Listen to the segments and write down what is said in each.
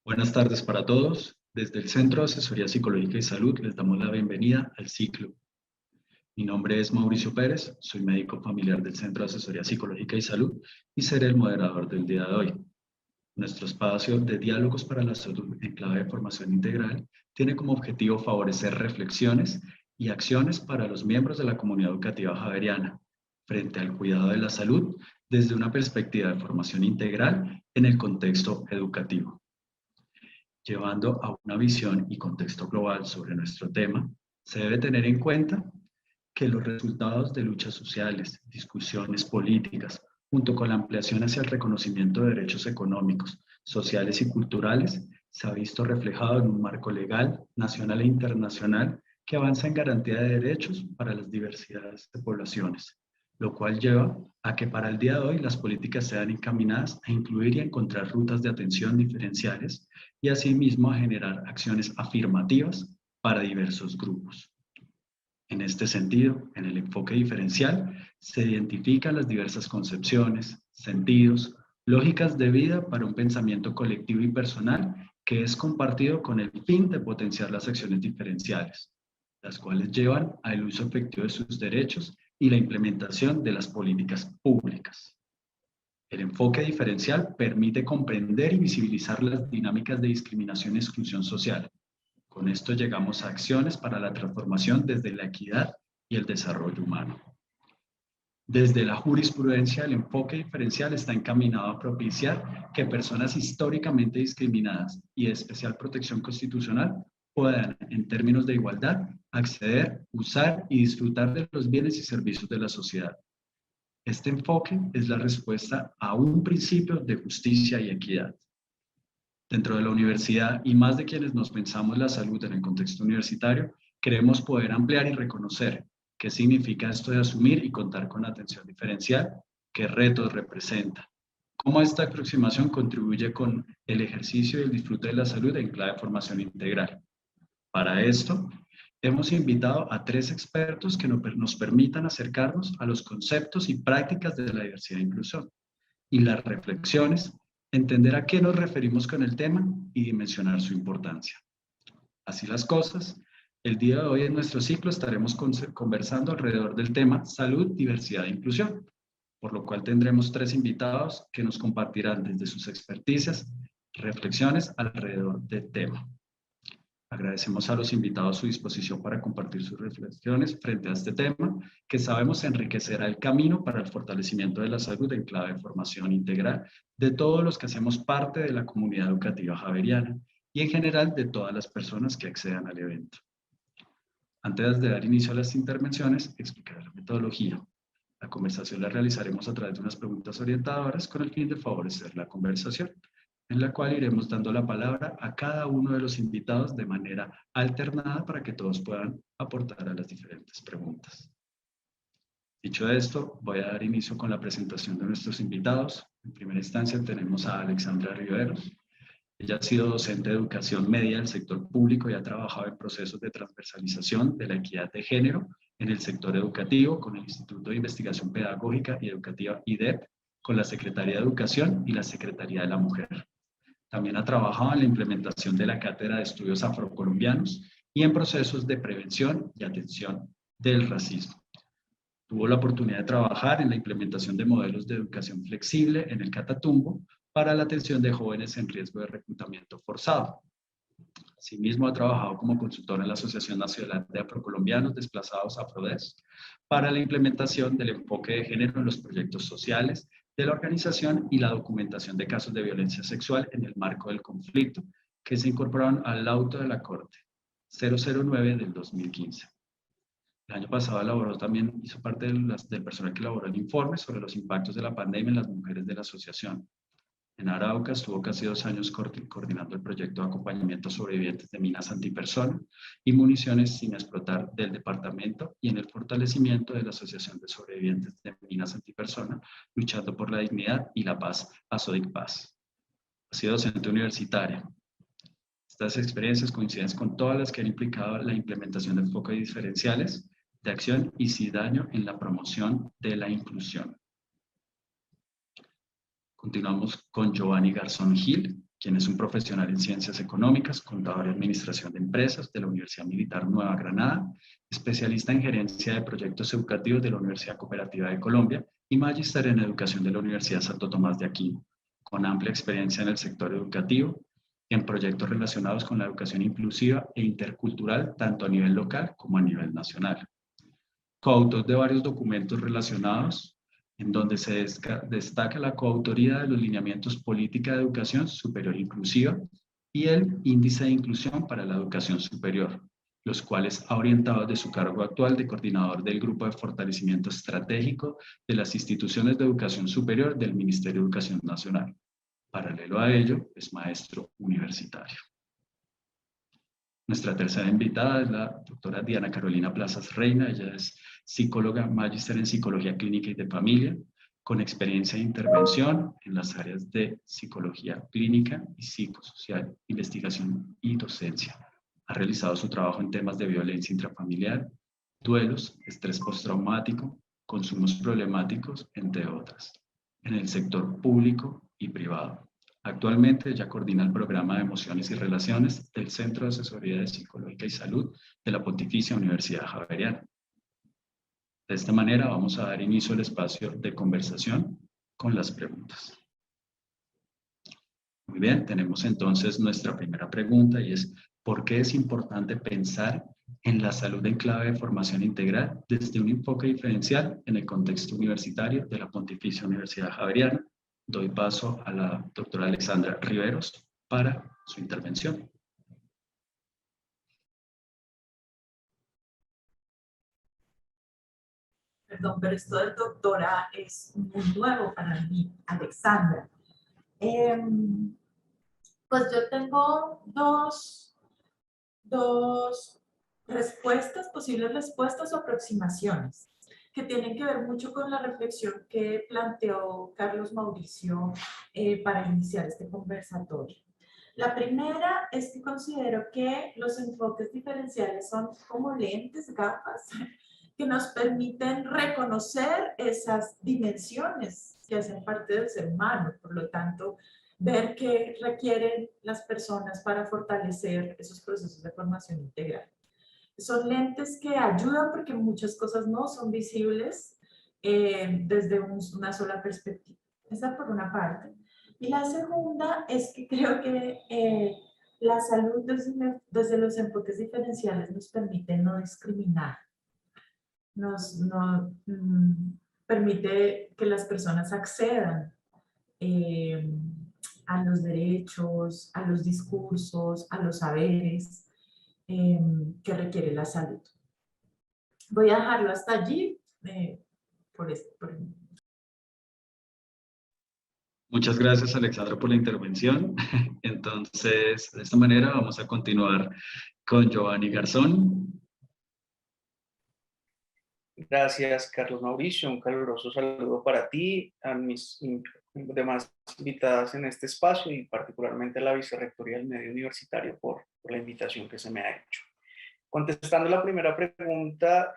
Buenas tardes para todos. Desde el Centro de Asesoría Psicológica y Salud les damos la bienvenida al ciclo. Mi nombre es Mauricio Pérez, soy médico familiar del Centro de Asesoría Psicológica y Salud y seré el moderador del día de hoy. Nuestro espacio de diálogos para la salud en clave de formación integral tiene como objetivo favorecer reflexiones y acciones para los miembros de la comunidad educativa javeriana frente al cuidado de la salud desde una perspectiva de formación integral en el contexto educativo. Llevando a una visión y contexto global sobre nuestro tema, se debe tener en cuenta que los resultados de luchas sociales, discusiones políticas, junto con la ampliación hacia el reconocimiento de derechos económicos, sociales y culturales, se ha visto reflejado en un marco legal, nacional e internacional que avanza en garantía de derechos para las diversidades de poblaciones, lo cual lleva a que para el día de hoy las políticas sean encaminadas a incluir y a encontrar rutas de atención diferenciales y asimismo a generar acciones afirmativas para diversos grupos. En este sentido, en el enfoque diferencial, se identifican las diversas concepciones, sentidos, lógicas de vida para un pensamiento colectivo y personal que es compartido con el fin de potenciar las acciones diferenciales, las cuales llevan al uso efectivo de sus derechos y la implementación de las políticas públicas. El enfoque diferencial permite comprender y visibilizar las dinámicas de discriminación y exclusión social. Con esto llegamos a acciones para la transformación desde la equidad y el desarrollo humano. Desde la jurisprudencia, el enfoque diferencial está encaminado a propiciar que personas históricamente discriminadas y de especial protección constitucional puedan, en términos de igualdad, acceder, usar y disfrutar de los bienes y servicios de la sociedad. Este enfoque es la respuesta a un principio de justicia y equidad. Dentro de la universidad y más de quienes nos pensamos la salud en el contexto universitario, queremos poder ampliar y reconocer qué significa esto de asumir y contar con atención diferencial, qué retos representa, cómo esta aproximación contribuye con el ejercicio y el disfrute de la salud en clave de formación integral. Para esto, hemos invitado a 3 expertos que nos permitan acercarnos a los conceptos y prácticas de la diversidad e inclusión y las reflexiones, entender a qué nos referimos con el tema y dimensionar su importancia. Así las cosas, el día de hoy en nuestro ciclo estaremos conversando alrededor del tema salud, diversidad e inclusión, por lo cual tendremos 3 invitados que nos compartirán desde sus experticias reflexiones alrededor del tema. Agradecemos a los invitados su disposición para compartir sus reflexiones frente a este tema, que sabemos enriquecerá el camino para el fortalecimiento de la salud en clave de formación integral de todos los que hacemos parte de la comunidad educativa javeriana y en general de todas las personas que accedan al evento. Antes de dar inicio a las intervenciones, explicaré la metodología. La conversación la realizaremos a través de unas preguntas orientadoras con el fin de favorecer la conversación, en la cual iremos dando la palabra a cada uno de los invitados de manera alternada para que todos puedan aportar a las diferentes preguntas. Dicho esto, voy a dar inicio con la presentación de nuestros invitados. En primera instancia tenemos a Alexandra Riveros. Ella ha sido docente de educación media del sector público y ha trabajado en procesos de transversalización de la equidad de género en el sector educativo con el Instituto de Investigación Pedagógica y Educativa IDEP, con la Secretaría de Educación y la Secretaría de la Mujer. También ha trabajado en la implementación de la Cátedra de Estudios Afrocolombianos y en procesos de prevención y atención del racismo. Tuvo la oportunidad de trabajar en la implementación de modelos de educación flexible en el Catatumbo para la atención de jóvenes en riesgo de reclutamiento forzado. Asimismo, ha trabajado como consultor en la Asociación Nacional de Afrocolombianos Desplazados AFRODES para la implementación del enfoque de género en los proyectos sociales de la organización y la documentación de casos de violencia sexual en el marco del conflicto que se incorporaron al auto de la Corte 009 del 2015. El año pasado hizo parte del personal que elaboró el informe sobre los impactos de la pandemia en las mujeres de la asociación. En Arauca estuvo casi 2 años coordinando el proyecto de acompañamiento a sobrevivientes de minas antipersona y municiones sin explotar del departamento y en el fortalecimiento de la Asociación de Sobrevivientes de Minas Antipersona, luchando por la dignidad y la paz, ASODIC Paz. Ha sido docente universitaria. Estas experiencias coinciden con todas las que han implicado la implementación de enfoques diferenciales de acción y sin daño en la promoción de la inclusión. Continuamos con Giovanni Garzón Gil. quien es un profesional en Ciencias Económicas, contador y Administración de Empresas de la Universidad Militar Nueva Granada, especialista en Gerencia de Proyectos Educativos de la Universidad Cooperativa de Colombia y magíster en Educación de la Universidad Santo Tomás de Aquino, con amplia experiencia en el sector educativo y en proyectos relacionados con la educación inclusiva e intercultural, tanto a nivel local como a nivel nacional. Coautor de varios documentos relacionados, en donde se destaca la coautoría de los lineamientos Política de Educación Superior Inclusiva y el Índice de Inclusión para la Educación Superior, los cuales ha orientado de su cargo actual de coordinador del Grupo de Fortalecimiento Estratégico de las Instituciones de Educación Superior del Ministerio de Educación Nacional. Paralelo a ello, es maestro universitario. Nuestra tercera invitada es la doctora Diana Carolina Plazas Reina. Ella es psicóloga, magíster en Psicología Clínica y de Familia, con experiencia de intervención en las áreas de psicología clínica y psicosocial, investigación y docencia. Ha realizado su trabajo en temas de violencia intrafamiliar, duelos, estrés postraumático, consumos problemáticos, entre otras, en el sector público y privado. Actualmente ella coordina el programa de emociones y relaciones del Centro de Asesoría de Psicológica y Salud de la Pontificia Universidad Javeriana. De esta manera vamos a dar inicio al espacio de conversación con las preguntas. Muy bien, tenemos entonces nuestra primera pregunta y es: ¿por qué es importante pensar en la salud en clave de formación integral desde un enfoque diferencial en el contexto universitario de la Pontificia Universidad Javeriana? Doy paso a la doctora Alexandra Riveros para su intervención. Perdón, pero esto de doctora es muy nuevo para mí, Alexandra. Pues yo tengo dos respuestas, posibles respuestas o aproximaciones, que tienen que ver mucho con la reflexión que planteó Carlos Mauricio para iniciar este conversatorio. La primera es que considero que los enfoques diferenciales son como lentes, gafas, que nos permiten reconocer esas dimensiones que hacen parte del ser humano. Por lo tanto, ver qué requieren las personas para fortalecer esos procesos de formación integral. Son lentes que ayudan porque muchas cosas no son visibles desde una sola perspectiva. Esa por una parte. Y la segunda es que creo que la salud desde los enfoques diferenciales nos permite no discriminar. Permite que las personas accedan a los derechos, a los discursos, a los saberes que requiere la salud. Voy a dejarlo hasta allí. Muchas gracias, Alexandra, por la intervención. Entonces, de esta manera vamos a continuar con Giovanni Garzón. Gracias, Carlos Mauricio. Un caluroso saludo para ti, a mis demás invitadas en este espacio y particularmente a la Vicerrectoría del Medio Universitario por la invitación que se me ha hecho. Contestando la primera pregunta,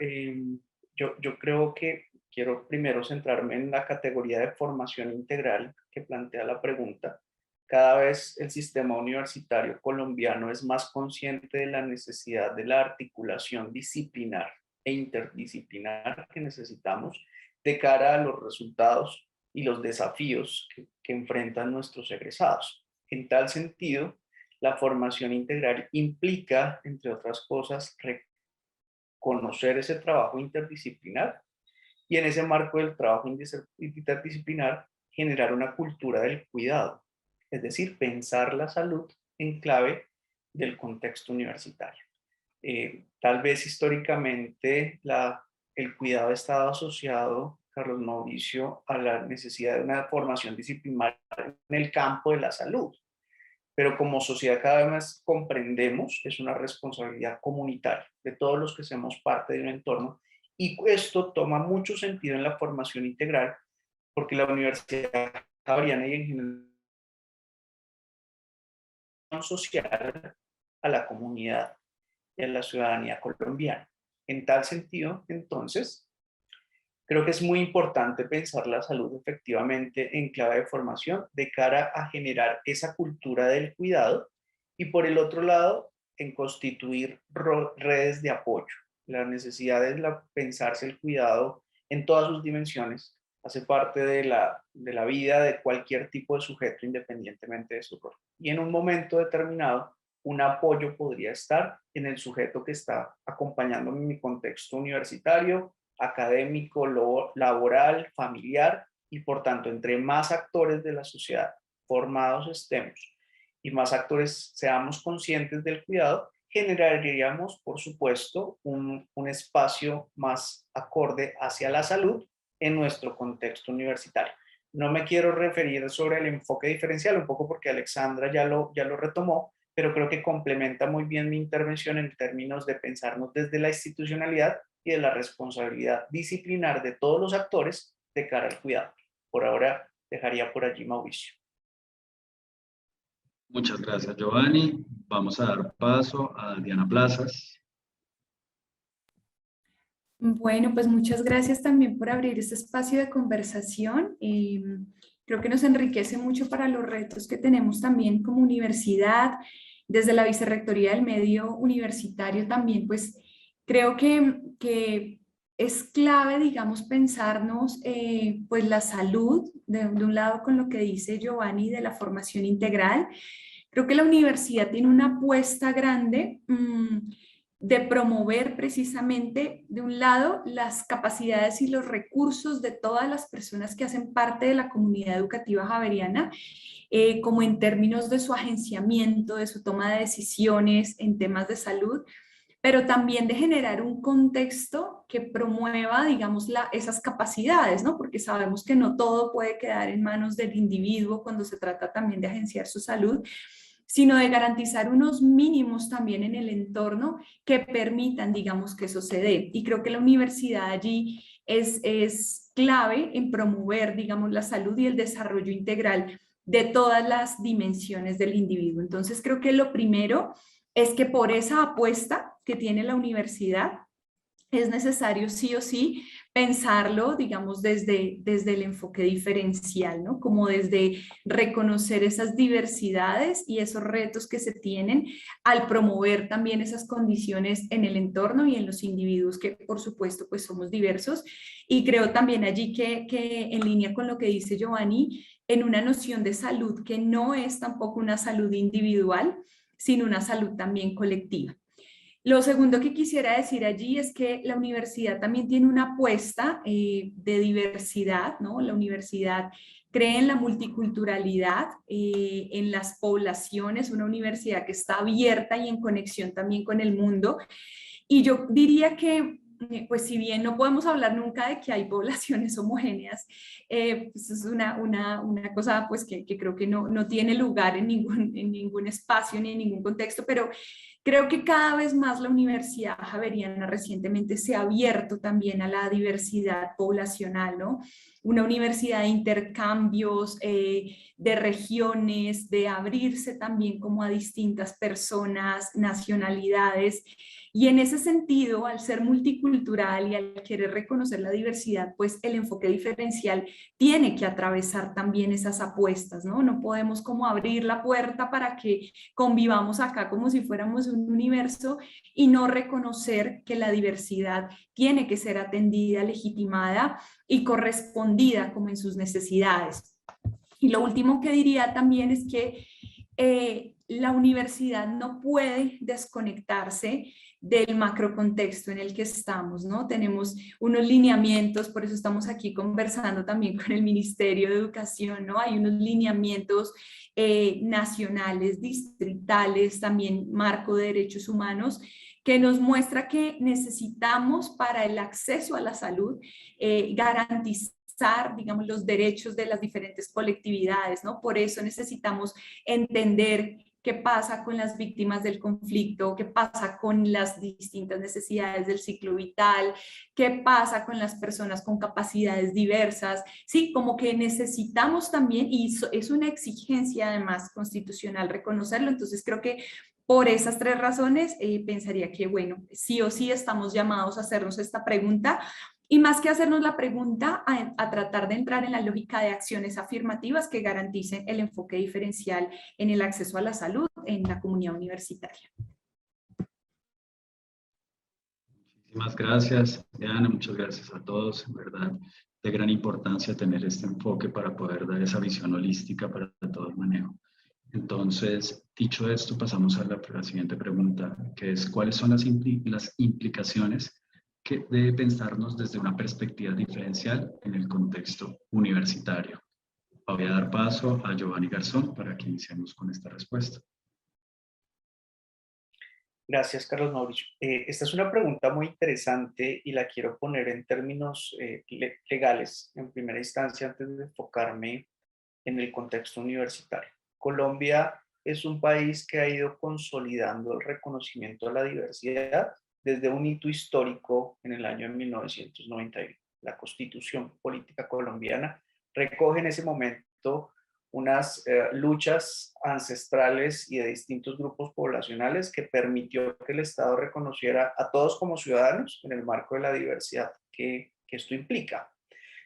yo creo que quiero primero centrarme en la categoría de formación integral que plantea la pregunta. Cada vez el sistema universitario colombiano es más consciente de la necesidad de la articulación disciplinar e interdisciplinar que necesitamos de cara a los resultados y los desafíos que enfrentan nuestros egresados. En tal sentido, la formación integral implica, entre otras cosas, reconocer ese trabajo interdisciplinar y en ese marco del trabajo interdisciplinar generar una cultura del cuidado, es decir, pensar la salud en clave del contexto universitario. Tal vez históricamente el cuidado ha estado asociado, Carlos Mauricio, a la necesidad de una formación disciplinar en el campo de la salud. Pero como sociedad cada vez más comprendemos, es una responsabilidad comunitaria de todos los que somos parte de un entorno, y esto toma mucho sentido en la formación integral, porque la Universidad Javeriana y en general social a la comunidad y a la ciudadanía colombiana. En tal sentido, entonces, Creo que es muy importante pensar la salud efectivamente en clave de formación de cara a generar esa cultura del cuidado y por el otro lado en constituir redes de apoyo. La necesidad de pensarse el cuidado en todas sus dimensiones hace parte de la vida de cualquier tipo de sujeto independientemente de su rol. Y en un momento determinado, un apoyo podría estar en el sujeto que está acompañándome en mi contexto universitario, académico, laboral, familiar, y por tanto, entre más actores de la sociedad formados estemos y más actores seamos conscientes del cuidado, generaríamos, por supuesto, un espacio más acorde hacia la salud en nuestro contexto universitario. No me quiero referir sobre el enfoque diferencial, un poco porque Alexandra ya lo retomó, pero creo que complementa muy bien mi intervención en términos de pensarnos desde la institucionalidad y de la responsabilidad disciplinar de todos los actores de cara al cuidado. Por ahora dejaría por allí Mauricio. Muchas gracias, Giovanni. Vamos a dar paso a Diana Plazas. Bueno, pues muchas gracias también por abrir este espacio de conversación. Creo que nos enriquece mucho para los retos que tenemos también como universidad. Desde la Vicerrectoría del Medio Universitario también, pues creo que es clave, digamos, pensarnos pues la salud, de un lado con lo que dice Giovanni de la formación integral. Creo que la universidad tiene una apuesta grande de promover precisamente, de un lado, las capacidades y los recursos de todas las personas que hacen parte de la comunidad educativa javeriana, como en términos de su agenciamiento, de su toma de decisiones en temas de salud, pero también de generar un contexto que promueva, digamos, esas capacidades, ¿no? Porque sabemos que no todo puede quedar en manos del individuo cuando se trata también de agenciar su salud, sino de garantizar unos mínimos también en el entorno que permitan, digamos, que eso se dé. Y creo que la universidad allí es clave en promover, digamos, la salud y el desarrollo integral de todas las dimensiones del individuo. Entonces, creo que lo primero es que por esa apuesta que tiene la universidad, es necesario sí o sí pensarlo, digamos, desde el enfoque diferencial, ¿no? Como desde reconocer esas diversidades y esos retos que se tienen al promover también esas condiciones en el entorno y en los individuos que, por supuesto, pues somos diversos. Y creo también allí que en línea con lo que dice Giovanni, en una noción de salud que no es tampoco una salud individual, sino una salud también colectiva. Lo segundo que quisiera decir allí es que la universidad también tiene una apuesta de diversidad, ¿no? La universidad cree en la multiculturalidad, en las poblaciones, una universidad que está abierta y en conexión también con el mundo. Y yo diría que, pues si bien no podemos hablar nunca de que hay poblaciones homogéneas, pues es una cosa pues que creo que no tiene lugar en ningún espacio ni en ningún contexto, pero creo que cada vez más la Universidad Javeriana recientemente se ha abierto también a la diversidad poblacional, ¿no? Una universidad de intercambios, de regiones, de abrirse también como a distintas personas, nacionalidades. Y en ese sentido, al ser multicultural y al querer reconocer la diversidad, pues el enfoque diferencial tiene que atravesar también esas apuestas, ¿no? No podemos como abrir la puerta para que convivamos acá como si fuéramos un universo y no reconocer que la diversidad tiene que ser atendida, legitimada y correspondida como en sus necesidades. Y lo último que diría también es que la universidad no puede desconectarse del macrocontexto en el que estamos, ¿no? Tenemos unos lineamientos, por eso estamos aquí conversando también con el Ministerio de Educación, ¿no? Hay unos lineamientos nacionales, distritales, también marco de derechos humanos, que nos muestra que necesitamos para el acceso a la salud garantizar, digamos, los derechos de las diferentes colectividades, ¿no? Por eso necesitamos entender qué pasa con las víctimas del conflicto, qué pasa con las distintas necesidades del ciclo vital, qué pasa con las personas con capacidades diversas, sí, como que necesitamos también, y es una exigencia además constitucional reconocerlo, entonces creo que por esas tres razones pensaría que, bueno, sí o sí estamos llamados a hacernos esta pregunta Y más que hacernos la pregunta, a tratar de entrar en la lógica de acciones afirmativas que garanticen el enfoque diferencial en el acceso a la salud en la comunidad universitaria. Muchísimas gracias, Diana, muchas gracias a todos, en verdad, de gran importancia tener este enfoque para poder dar esa visión holística para todo el manejo. Entonces, dicho esto, pasamos a la siguiente pregunta, que es ¿cuáles son las implicaciones que debe pensarnos desde una perspectiva diferencial en el contexto universitario? Voy a dar paso a Giovanni Garzón para que iniciemos con esta respuesta. Gracias, Carlos Mauricio. Esta es una pregunta muy interesante y la quiero poner en términos legales en primera instancia antes de enfocarme en el contexto universitario. Colombia es un país que ha ido consolidando el reconocimiento a la diversidad desde un hito histórico en el año 1991. La Constitución Política Colombiana recoge en ese momento unas luchas ancestrales y de distintos grupos poblacionales que permitió que el Estado reconociera a todos como ciudadanos en el marco de la diversidad que esto implica.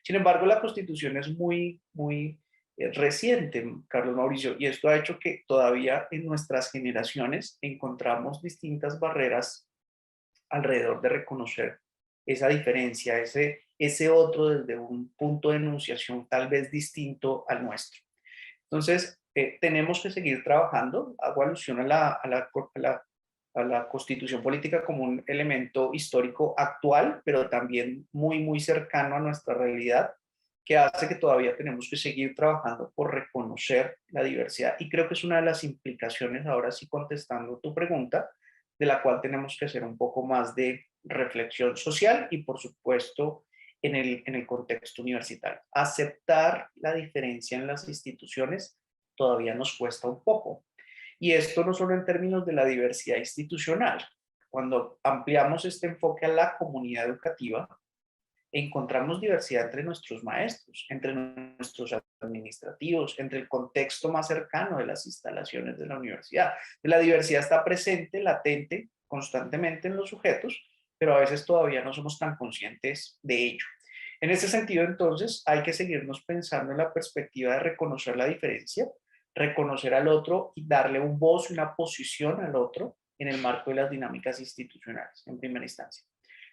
Sin embargo, la Constitución es muy reciente, Carlos Mauricio, y esto ha hecho que todavía en nuestras generaciones encontramos distintas barreras alrededor de reconocer esa diferencia, ese otro desde un punto de enunciación tal vez distinto al nuestro. Entonces, tenemos que seguir trabajando. Hago alusión a la Constitución Política como un elemento histórico actual, pero también muy cercano a nuestra realidad, que hace que todavía tenemos que seguir trabajando por reconocer la diversidad. Y creo que es una de las implicaciones, ahora sí contestando tu pregunta, de la cual tenemos que hacer un poco más de reflexión social y, por supuesto, en el contexto universitario. Aceptar la diferencia en las instituciones todavía nos cuesta un poco. Y esto no solo en términos de la diversidad institucional. Cuando ampliamos este enfoque a la comunidad educativa, encontramos diversidad entre nuestros maestros, entre nuestros administrativos, entre el contexto más cercano de las instalaciones de la universidad. La diversidad está presente, latente, constantemente en los sujetos, pero a veces todavía no somos tan conscientes de ello. En ese sentido, entonces, hay que seguirnos pensando en la perspectiva de reconocer la diferencia, reconocer al otro y darle un voz y una posición al otro en el marco de las dinámicas institucionales, en primera instancia.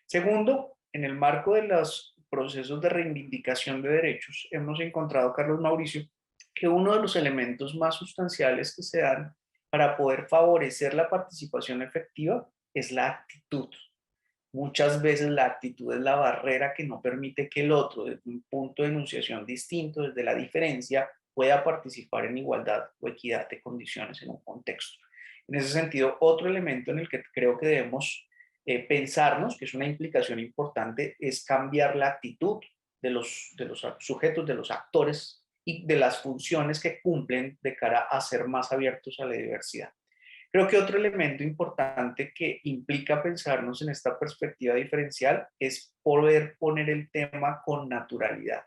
Segundo, en el marco de los procesos de reivindicación de derechos, hemos encontrado, Carlos Mauricio, que uno de los elementos más sustanciales que se dan para poder favorecer la participación efectiva es la actitud. Muchas veces la actitud es la barrera que no permite que el otro, desde un punto de enunciación distinto, desde la diferencia, pueda participar en igualdad o equidad de condiciones en un contexto. En ese sentido, otro elemento en el que creo que debemos pensarnos, que es una implicación importante, es cambiar la actitud de los sujetos, de los actores y de las funciones que cumplen de cara a ser más abiertos a la diversidad. Creo que otro elemento importante que implica pensarnos en esta perspectiva diferencial es poder poner el tema con naturalidad.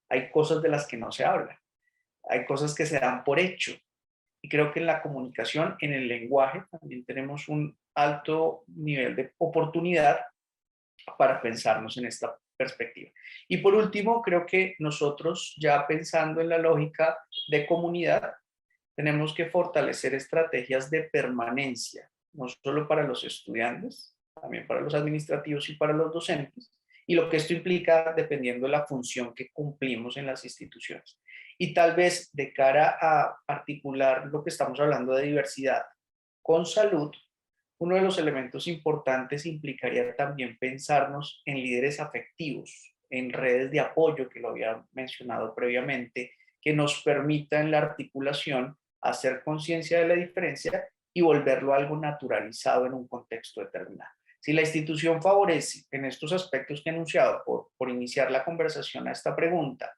Hay cosas de las que no se habla, hay cosas que se dan por hecho. Y creo que en la comunicación, en el lenguaje, también tenemos un alto nivel de oportunidad para pensarnos en esta perspectiva. Y por último, creo que nosotros, ya pensando en la lógica de comunidad, tenemos que fortalecer estrategias de permanencia, no solo para los estudiantes, también para los administrativos y para los docentes, y lo que esto implica dependiendo de la función que cumplimos en las instituciones. Y tal vez de cara a articular lo que estamos hablando de diversidad con salud, uno de los elementos importantes implicaría también pensarnos en líderes afectivos, en redes de apoyo, que lo había mencionado previamente, que nos permitan la articulación, hacer conciencia de la diferencia y volverlo algo naturalizado en un contexto determinado. Si la institución favorece en estos aspectos que he enunciado, por iniciar la conversación a esta pregunta,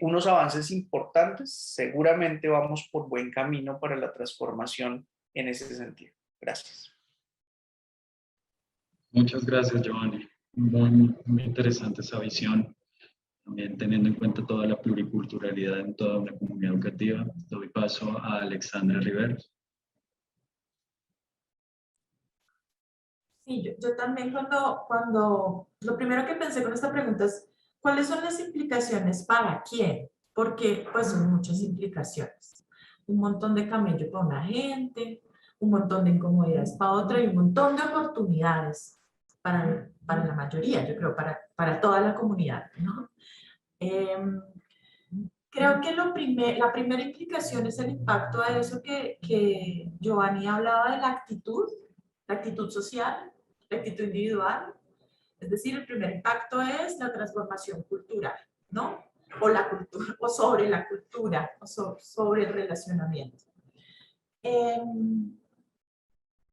unos avances importantes, seguramente vamos por buen camino para la transformación en ese sentido. Gracias. Muchas gracias, Giovanni. Muy interesante esa visión. También teniendo en cuenta toda la pluriculturalidad en toda una comunidad educativa. Doy paso a Alexandra Riveros. Sí, yo también cuando lo primero que pensé con esta pregunta es, ¿cuáles son las implicaciones para quién? Porque pues son muchas implicaciones. Un montón de camello para una gente, un montón de incomodidades para otra y un montón de oportunidades para la mayoría, yo creo, para toda la comunidad, ¿no? Creo que la primera implicación es el impacto a eso que Giovanni hablaba de la actitud social, la actitud individual. Es decir, el primer impacto es la transformación cultural, ¿no? O la cultura, o sobre la cultura, o sobre el relacionamiento.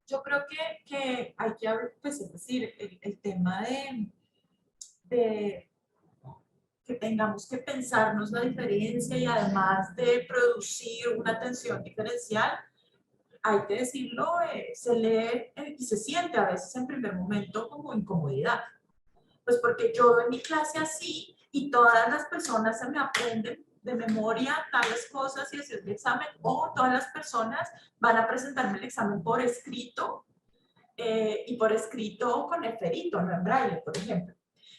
Yo creo que hay que hablar, pues es decir, el tema de que tengamos que pensarnos la diferencia y además de producir una atención diferencial, hay que decirlo, se lee y se siente a veces en primer momento como incomodidad. Pues porque yo en mi clase así y todas las personas se me aprenden de memoria tales cosas y hacer el examen, o todas las personas van a presentarme el examen por escrito y por escrito con el ferito, no en braille, por ejemplo.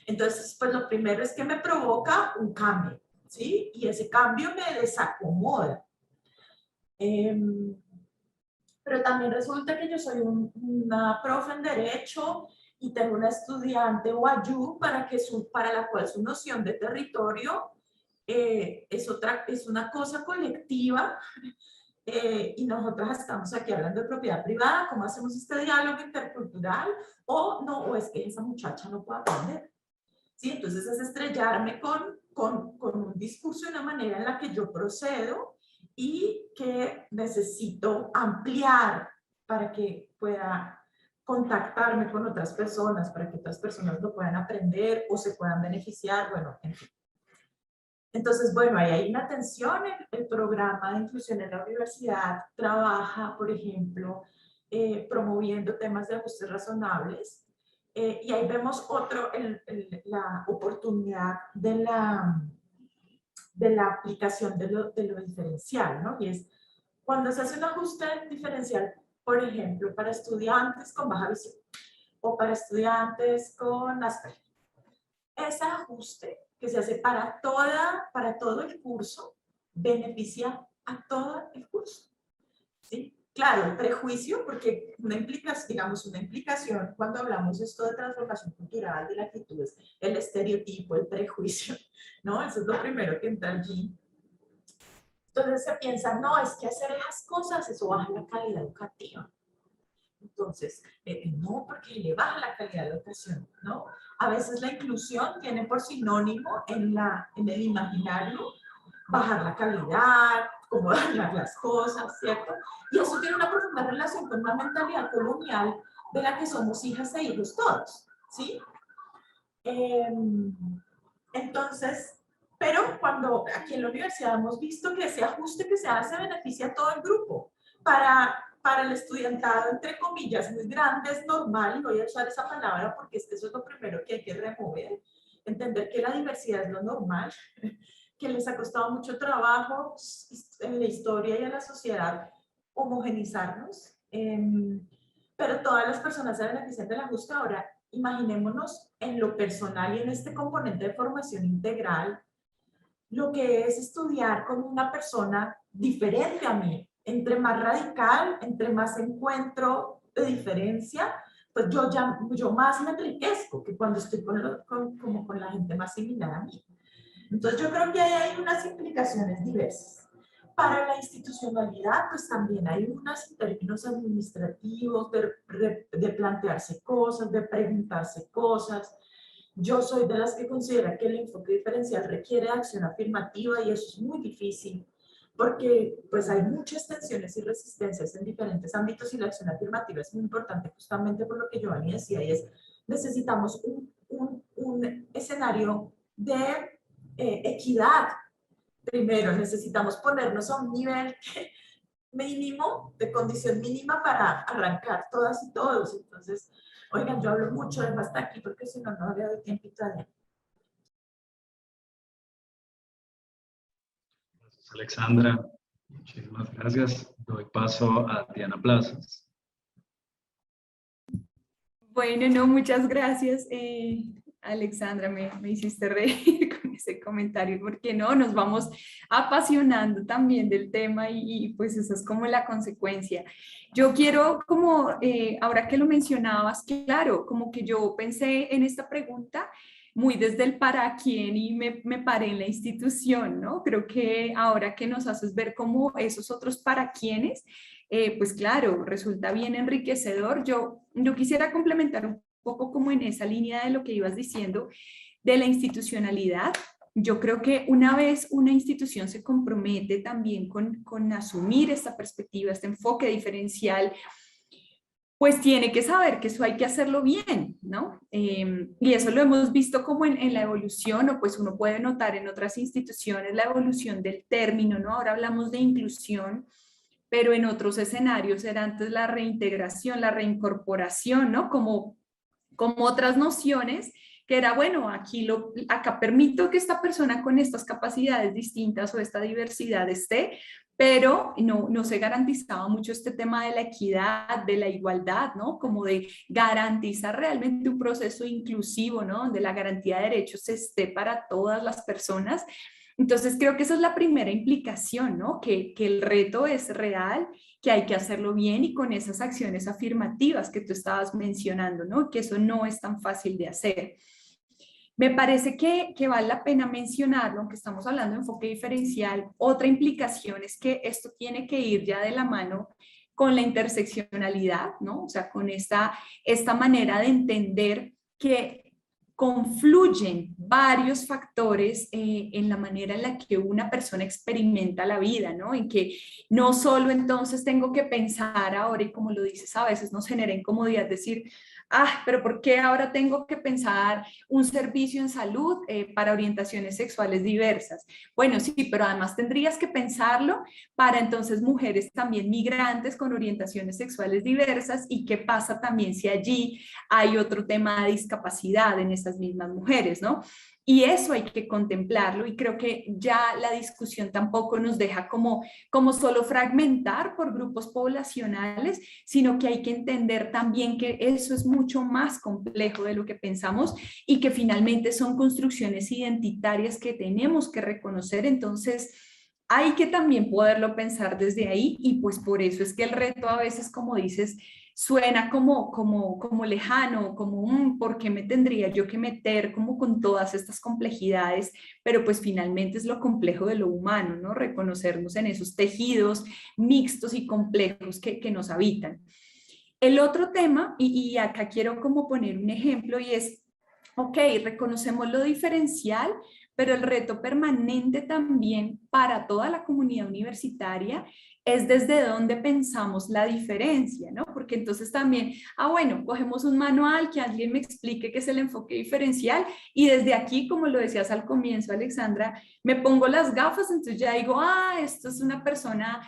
Entonces, pues lo primero es que me provoca un cambio, ¿sí? Y ese cambio me desacomoda. Pero también resulta que yo soy una profe en Derecho y tengo una estudiante Wayuu para la cual su noción de territorio es una cosa colectiva y nosotras estamos aquí hablando de propiedad privada, ¿cómo hacemos este diálogo intercultural? O no, o es que esa muchacha no puede aprender. ¿Sí? Entonces es estrellarme con un discurso de una manera en la que yo procedo y que necesito ampliar para que pueda contactarme con otras personas, para que otras personas lo puedan aprender o se puedan beneficiar, bueno, en fin. Entonces, bueno, ahí hay una tensión. El programa de inclusión en la universidad trabaja, por ejemplo, promoviendo temas de ajustes razonables. Y ahí vemos la oportunidad de la aplicación de lo diferencial, ¿no? Y es cuando se hace un ajuste diferencial, por ejemplo, para estudiantes con baja visión o para estudiantes con Asperger. Ese ajuste que se hace para todo el curso beneficia a todo el curso, ¿sí? Claro, el prejuicio, porque una implicación cuando hablamos esto de transformación cultural, de la actitud, es el estereotipo, el prejuicio, ¿no? Eso es lo primero que entra allí. Entonces se piensa, no, es que hacer esas cosas, eso baja la calidad educativa. Entonces, no, porque le baja la calidad de la educación, ¿no? A veces la inclusión tiene por sinónimo en el imaginario bajar la calidad, cómo dañar las cosas, ¿cierto? Y eso tiene una profunda relación con una mentalidad colonial de la que somos hijas e hijos todos, ¿sí? Entonces, pero cuando aquí en la universidad hemos visto que ese ajuste que se hace beneficia a todo el grupo. Para el estudiantado, entre comillas, muy grande, es normal, y voy a usar esa palabra porque eso es lo primero que hay que remover, entender que la diversidad es lo normal, que les ha costado mucho trabajo en la historia y en la sociedad homogenizarnos, pero todas las personas se benefician del ajuste. Ahora, imaginémonos en lo personal y en este componente de formación integral, lo que es estudiar con una persona diferente a mí. Entre más radical, entre más encuentro de diferencia, pues yo más me enriquezco que cuando estoy como con la gente más similar a mí. Entonces yo creo que ahí hay unas implicaciones diversas. Para la institucionalidad, pues también hay unas en términos administrativos, de plantearse cosas, de preguntarse cosas. Yo soy de las que considera que el enfoque diferencial requiere acción afirmativa y eso es muy difícil porque pues hay muchas tensiones y resistencias en diferentes ámbitos y la acción afirmativa es muy importante justamente por lo que Giovanni decía y es necesitamos un escenario de equidad. Primero, necesitamos ponernos a un nivel mínimo, de condición mínima para arrancar todas y todos. Entonces, oigan, yo hablo mucho, además hasta aquí, porque si no, no habría de tiempito allá. Gracias, Alexandra. Muchísimas gracias. Doy paso a Diana Plazas. Bueno, no, muchas gracias, Alexandra, me hiciste reír con ese comentario, porque no, nos vamos apasionando también del tema y pues esa es como la consecuencia. Yo quiero como, ahora que lo mencionabas, claro, como que yo pensé en esta pregunta muy desde el para quién y me paré en la institución, ¿no? Creo que ahora que nos haces ver como esos otros para quiénes, pues claro, resulta bien enriquecedor. Yo quisiera complementar un poco como en esa línea de lo que ibas diciendo de la institucionalidad. Yo creo que una vez una institución se compromete también con asumir esta perspectiva, este enfoque diferencial, pues tiene que saber que eso hay que hacerlo bien, ¿no? Y eso lo hemos visto como en la evolución, o pues uno puede notar en otras instituciones la evolución del término, ¿no? Ahora hablamos de inclusión, pero en otros escenarios era antes la reintegración, la reincorporación, ¿no? Como otras nociones que era, bueno, acá permito que esta persona con estas capacidades distintas o esta diversidad esté, pero no se garantizaba mucho este tema de la equidad, de la igualdad, ¿no? Como de garantizar realmente un proceso inclusivo, ¿no? Donde la garantía de derechos esté para todas las personas. Entonces creo que esa es la primera implicación, ¿no? Que el reto es real, que hay que hacerlo bien y con esas acciones afirmativas que tú estabas mencionando, ¿no? Que eso no es tan fácil de hacer. Me parece que vale la pena mencionarlo, aunque estamos hablando de enfoque diferencial. Otra implicación es que esto tiene que ir ya de la mano con la interseccionalidad, ¿no? O sea, con esta manera de entender que confluyen varios factores en la manera en la que una persona experimenta la vida, ¿no? En que no solo entonces tengo que pensar ahora, y como lo dices, a veces nos genera incomodidad decir, pero ¿por qué ahora tengo que pensar un servicio en salud para orientaciones sexuales diversas? Bueno, sí, pero además tendrías que pensarlo para entonces mujeres también migrantes con orientaciones sexuales diversas, y qué pasa también si allí hay otro tema de discapacidad en esas mismas mujeres, ¿no? Y eso hay que contemplarlo, y creo que ya la discusión tampoco nos deja como solo fragmentar por grupos poblacionales, sino que hay que entender también que eso es mucho más complejo de lo que pensamos y que finalmente son construcciones identitarias que tenemos que reconocer. Entonces, hay que también poderlo pensar desde ahí, y pues por eso es que el reto a veces, como dices, suena como lejano, como ¿por qué me tendría yo que meter como con todas estas complejidades? Pero pues finalmente es lo complejo de lo humano, ¿no? Reconocernos en esos tejidos mixtos y complejos que nos habitan. El otro tema, y acá quiero como poner un ejemplo, y es, ok, reconocemos lo diferencial, pero el reto permanente también para toda la comunidad universitaria es desde dónde pensamos la diferencia, ¿no? Porque entonces también, bueno, cogemos un manual, que alguien me explique qué es el enfoque diferencial, y desde aquí, como lo decías al comienzo, Alexandra, me pongo las gafas, entonces ya digo, esto es una persona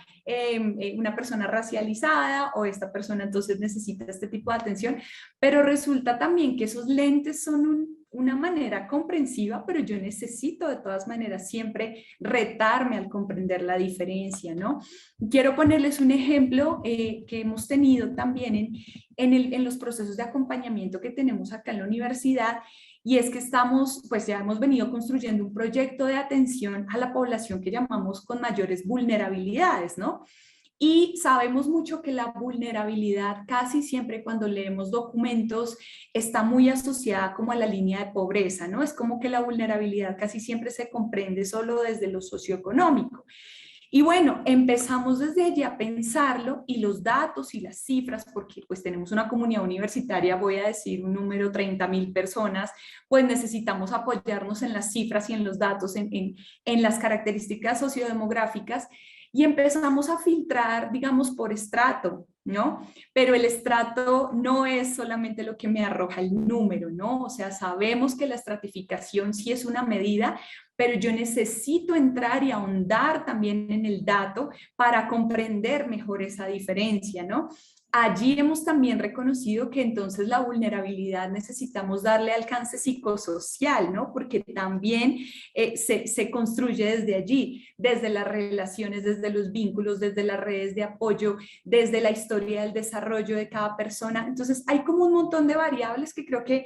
racializada, o esta persona entonces necesita este tipo de atención, pero resulta también que esos lentes son una manera comprensiva, pero yo necesito de todas maneras siempre retarme al comprender la diferencia, ¿no? Quiero ponerles un ejemplo que hemos tenido también en los procesos de acompañamiento que tenemos acá en la universidad, y es que ya hemos venido construyendo un proyecto de atención a la población que llamamos con mayores vulnerabilidades, ¿no? Y sabemos mucho que la vulnerabilidad casi siempre cuando leemos documentos está muy asociada como a la línea de pobreza, ¿no? Es como que la vulnerabilidad casi siempre se comprende solo desde lo socioeconómico. Y bueno, empezamos desde allí a pensarlo, y los datos y las cifras, porque pues tenemos una comunidad universitaria, voy a decir un número, 30.000 personas, pues necesitamos apoyarnos en las cifras y en los datos, en las características sociodemográficas, y empezamos a filtrar, digamos, por estrato, ¿no? Pero el estrato no es solamente lo que me arroja el número, ¿no? O sea, sabemos que la estratificación sí es una medida, pero yo necesito entrar y ahondar también en el dato para comprender mejor esa diferencia, ¿no? allí hemos también reconocido que entonces la vulnerabilidad necesitamos darle alcance psicosocial, ¿no? Porque también se construye desde allí, desde las relaciones, desde los vínculos, desde las redes de apoyo, desde la historia del desarrollo de cada persona. Entonces hay como un montón de variables que creo que,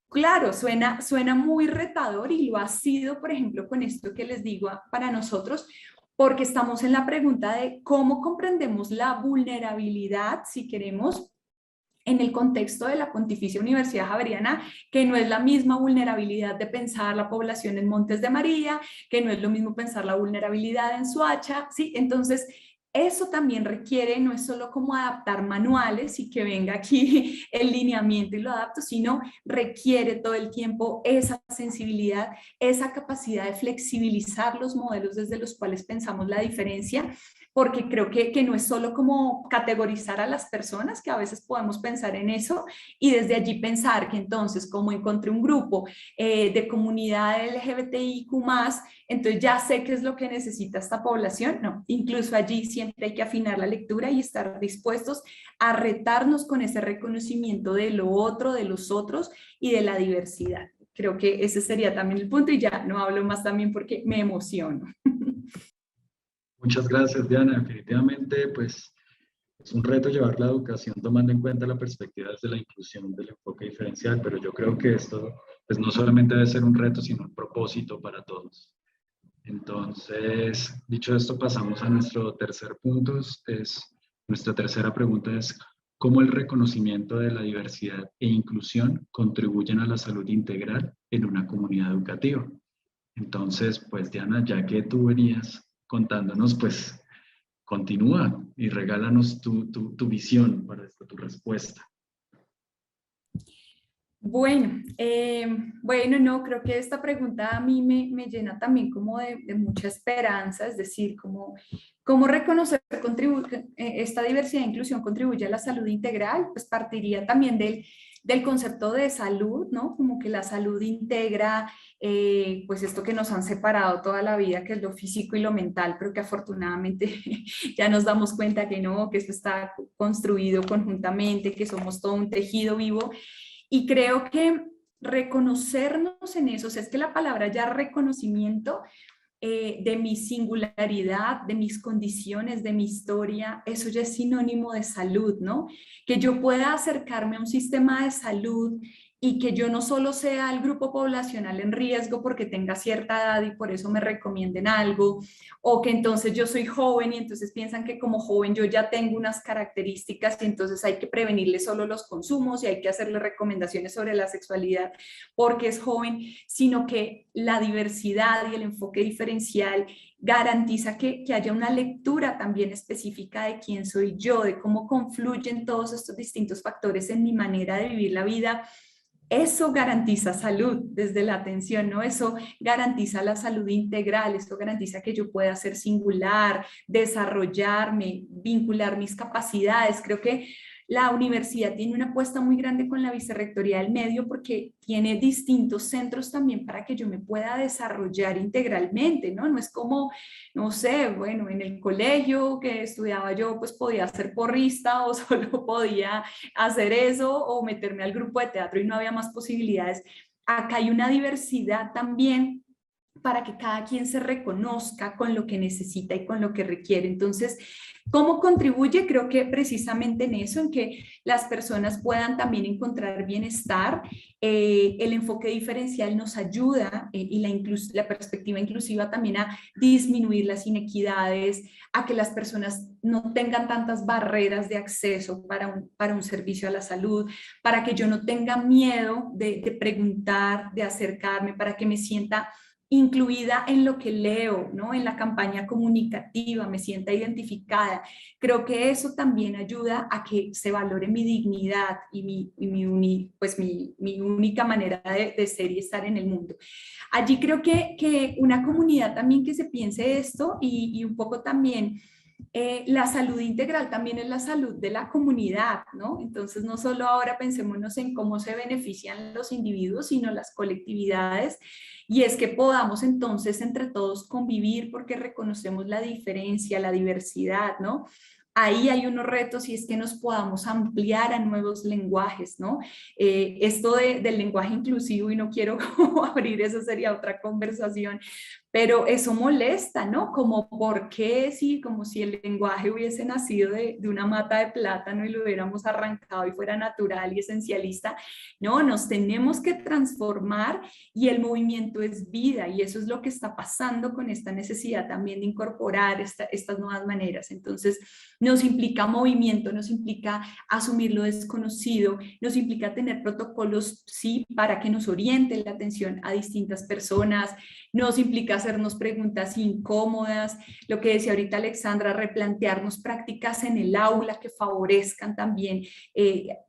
claro, suena muy retador y lo ha sido, por ejemplo, con esto que les digo para nosotros, porque estamos en la pregunta de cómo comprendemos la vulnerabilidad, si queremos, en el contexto de la Pontificia Universidad Javeriana, que no es la misma vulnerabilidad de pensar la población en Montes de María, que no es lo mismo pensar la vulnerabilidad en Soacha, ¿sí? Entonces, eso también requiere, no es solo como adaptar manuales y que venga aquí el lineamiento y lo adapto, sino requiere todo el tiempo esa sensibilidad, esa capacidad de flexibilizar los modelos desde los cuales pensamos la diferencia, porque creo que no es solo como categorizar a las personas, que a veces podemos pensar en eso, y desde allí pensar que entonces como encontré un grupo de comunidad LGBTIQ+, entonces ya sé qué es lo que necesita esta población. No, incluso allí siempre hay que afinar la lectura y estar dispuestos a retarnos con ese reconocimiento de lo otro, de los otros y de la diversidad. Creo que ese sería también el punto y ya no hablo más también porque me emociono. Muchas gracias, Diana. Definitivamente, pues, es un reto llevar la educación tomando en cuenta la perspectiva desde la inclusión del enfoque diferencial, pero yo creo que esto, pues, no solamente debe ser un reto, sino un propósito para todos. Entonces, dicho esto, pasamos a nuestro tercer punto. Nuestra tercera pregunta es, ¿cómo el reconocimiento de la diversidad e inclusión contribuyen a la salud integral en una comunidad educativa? Entonces, pues, Diana, ya que tú venías contándonos, pues, continúa y regálanos tu visión para tu respuesta. Bueno, no, creo que esta pregunta a mí me llena también como de mucha esperanza, es decir, cómo reconocer esta diversidad e inclusión contribuye a la salud integral, pues partiría también del concepto de salud, ¿no? Como que la salud integra, pues esto que nos han separado toda la vida, que es lo físico y lo mental, pero que afortunadamente ya nos damos cuenta que no, que esto está construido conjuntamente, que somos todo un tejido vivo. Y creo que reconocernos en eso, o sea, es que la palabra ya reconocimiento de mi singularidad, de mis condiciones, de mi historia, eso ya es sinónimo de salud, ¿no? Que yo pueda acercarme a un sistema de salud y que yo no solo sea el grupo poblacional en riesgo porque tenga cierta edad y por eso me recomienden algo, o que entonces yo soy joven y entonces piensan que como joven yo ya tengo unas características y entonces hay que prevenirle solo los consumos y hay que hacerle recomendaciones sobre la sexualidad porque es joven, sino que la diversidad y el enfoque diferencial garantiza que haya una lectura también específica de quién soy yo, de cómo confluyen todos estos distintos factores en mi manera de vivir la vida. Eso garantiza salud desde la atención, ¿no? Eso garantiza la salud integral, eso garantiza que yo pueda ser singular, desarrollarme, vincular mis capacidades. Creo que la universidad tiene una apuesta muy grande con la Vicerrectoría del Medio porque tiene distintos centros también para que yo me pueda desarrollar integralmente, ¿no? No es como, no sé, bueno, en el colegio que estudiaba yo, pues podía ser porrista o solo podía hacer eso o meterme al grupo de teatro y no había más posibilidades. Acá hay una diversidad también para que cada quien se reconozca con lo que necesita y con lo que requiere. Entonces, ¿cómo contribuye? Creo que precisamente en eso, en que las personas puedan también encontrar bienestar. El enfoque diferencial nos ayuda y la perspectiva inclusiva también a disminuir las inequidades, a que las personas no tengan tantas barreras de acceso para un servicio a la salud, para que yo no tenga miedo de preguntar, de acercarme, para que me sienta incluida en lo que leo, ¿no? En la campaña comunicativa, me sienta identificada. Creo que eso también ayuda a que se valore mi dignidad y mi única manera de ser y estar en el mundo. Allí creo que una comunidad también que se piense esto y un poco también la salud integral también es la salud de la comunidad, ¿no? Entonces no solo ahora pensémonos en cómo se benefician los individuos, sino las colectividades, y es que podamos entonces entre todos convivir porque reconocemos la diferencia, la diversidad, ¿no? ahí hay unos retos y es que nos podamos ampliar a nuevos lenguajes, ¿no? Esto del lenguaje inclusivo, y no quiero como abrir, eso sería otra conversación, pero eso molesta, ¿no? Como por qué, sí, como si el lenguaje hubiese nacido de una mata de plátano y lo hubiéramos arrancado y fuera natural y esencialista. No, nos tenemos que transformar y el movimiento es vida y eso es lo que está pasando con esta necesidad también de incorporar estas nuevas maneras. Entonces, nos implica movimiento, nos implica asumir lo desconocido, nos implica tener protocolos, sí, para que nos orienten la atención a distintas personas, nos implica hacernos preguntas incómodas, lo que decía ahorita Alexandra, replantearnos prácticas en el aula que favorezcan también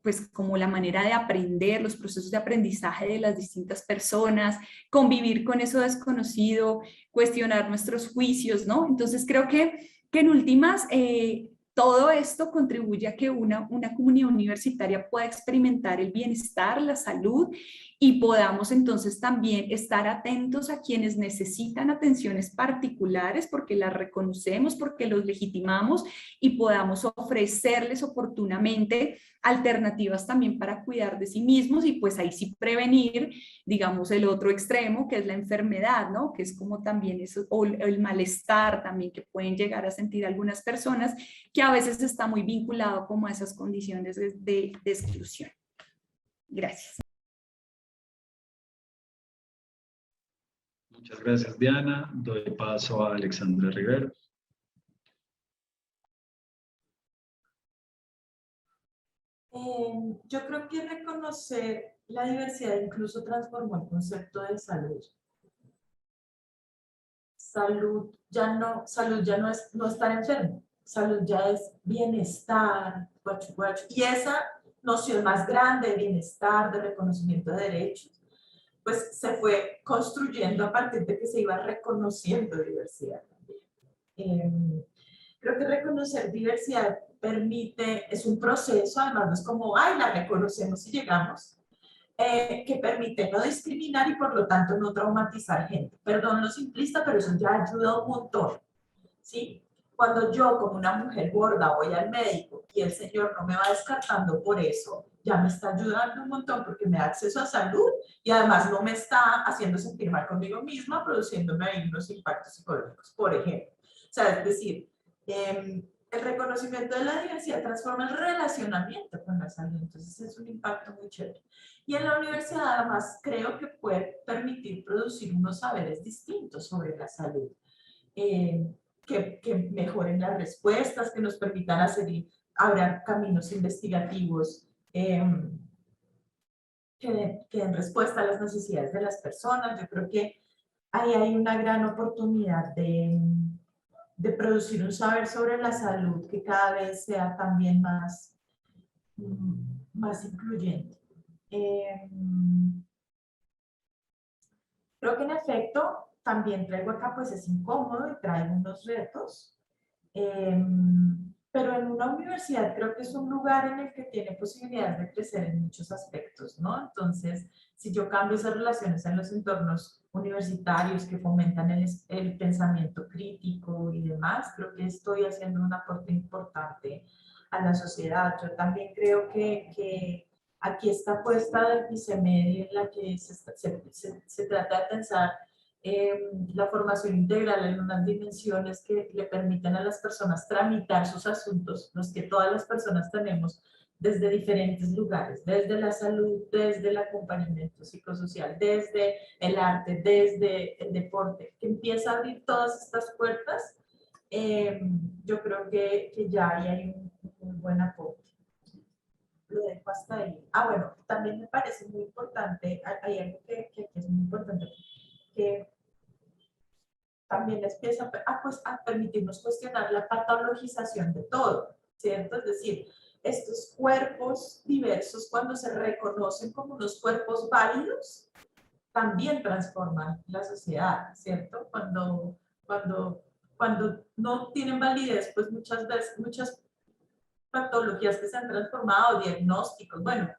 pues como la manera de aprender, los procesos de aprendizaje de las distintas personas, convivir con eso desconocido, cuestionar nuestros juicios, ¿no? Entonces creo que en últimas todo esto contribuye a que una comunidad universitaria pueda experimentar el bienestar, la salud y podamos entonces también estar atentos a quienes necesitan atenciones particulares porque las reconocemos, porque los legitimamos y podamos ofrecerles oportunamente alternativas también para cuidar de sí mismos y pues ahí sí prevenir, digamos, el otro extremo que es la enfermedad, ¿no? Que es como también eso, o el malestar también que pueden llegar a sentir algunas personas que a veces está muy vinculado como a esas condiciones de exclusión. Gracias. Muchas gracias, Diana. Doy paso a Alexandra Rivero. Yo creo que reconocer la diversidad incluso transformó el concepto de salud. Salud ya no es no estar enfermo, salud ya es bienestar, y esa noción más grande de bienestar, de reconocimiento de derechos, pues se fue construyendo a partir de que se iba reconociendo diversidad también. Creo que reconocer diversidad es un proceso, además no es como, ay, la reconocemos y llegamos, que permite no discriminar y por lo tanto no traumatizar gente. Perdón lo simplista, pero eso ya ayuda un montón, ¿sí? Cuando yo como una mujer gorda voy al médico y el señor no me va descartando por eso, ya me está ayudando un montón porque me da acceso a salud y además no me está haciendo sentir mal conmigo misma, produciéndome ahí unos impactos psicológicos, por ejemplo. O sea, es decir, el reconocimiento de la diversidad transforma el relacionamiento con la salud, entonces es un impacto muy chévere. Y en la universidad además creo que puede permitir producir unos saberes distintos sobre la salud, que mejoren las respuestas, que nos permitan abrir caminos investigativos que den respuesta a las necesidades de las personas. Yo creo que ahí hay una gran oportunidad de producir un saber sobre la salud que cada vez sea también más incluyente. Creo que en efecto también traigo acá, pues es incómodo y trae unos retos, pero en una universidad creo que es un lugar en el que tiene posibilidades de crecer en muchos aspectos, ¿no? Entonces, si yo cambio esas relaciones en los entornos universitarios que fomentan el pensamiento crítico y demás, creo que estoy haciendo un aporte importante a la sociedad. Yo también creo que aquí está puesta del vicemedio en la que se trata de pensar la formación integral en unas dimensiones que le permiten a las personas tramitar sus asuntos, los que todas las personas tenemos desde diferentes lugares, desde la salud, desde el acompañamiento psicosocial, desde el arte, desde el deporte, que empieza a abrir todas estas puertas. Yo creo que ya ahí hay un buen aporte. Lo dejo hasta ahí. Bueno, también me parece muy importante, hay algo que es muy importante, que también les empieza a permitirnos cuestionar la patologización de todo, ¿cierto? Es decir, estos cuerpos diversos, cuando se reconocen como unos cuerpos válidos, también transforman la sociedad, ¿cierto? Cuando no tienen validez, pues muchas veces, muchas patologías que se han transformado, diagnósticos, bueno,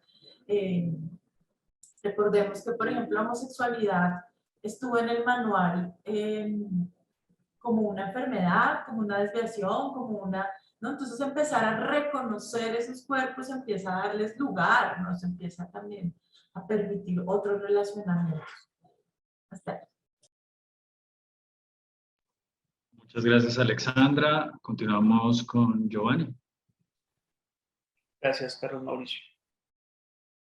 recordemos que, por ejemplo, la homosexualidad estuvo en el manual como una enfermedad, como una desviación, como una ¿no? Entonces empezar a reconocer esos cuerpos empieza a darles lugar, ¿no? Se empieza también a permitir otros relacionamientos. Hasta ahí. Muchas gracias, Alexandra. Continuamos con Giovanni. Gracias, Carlos Mauricio.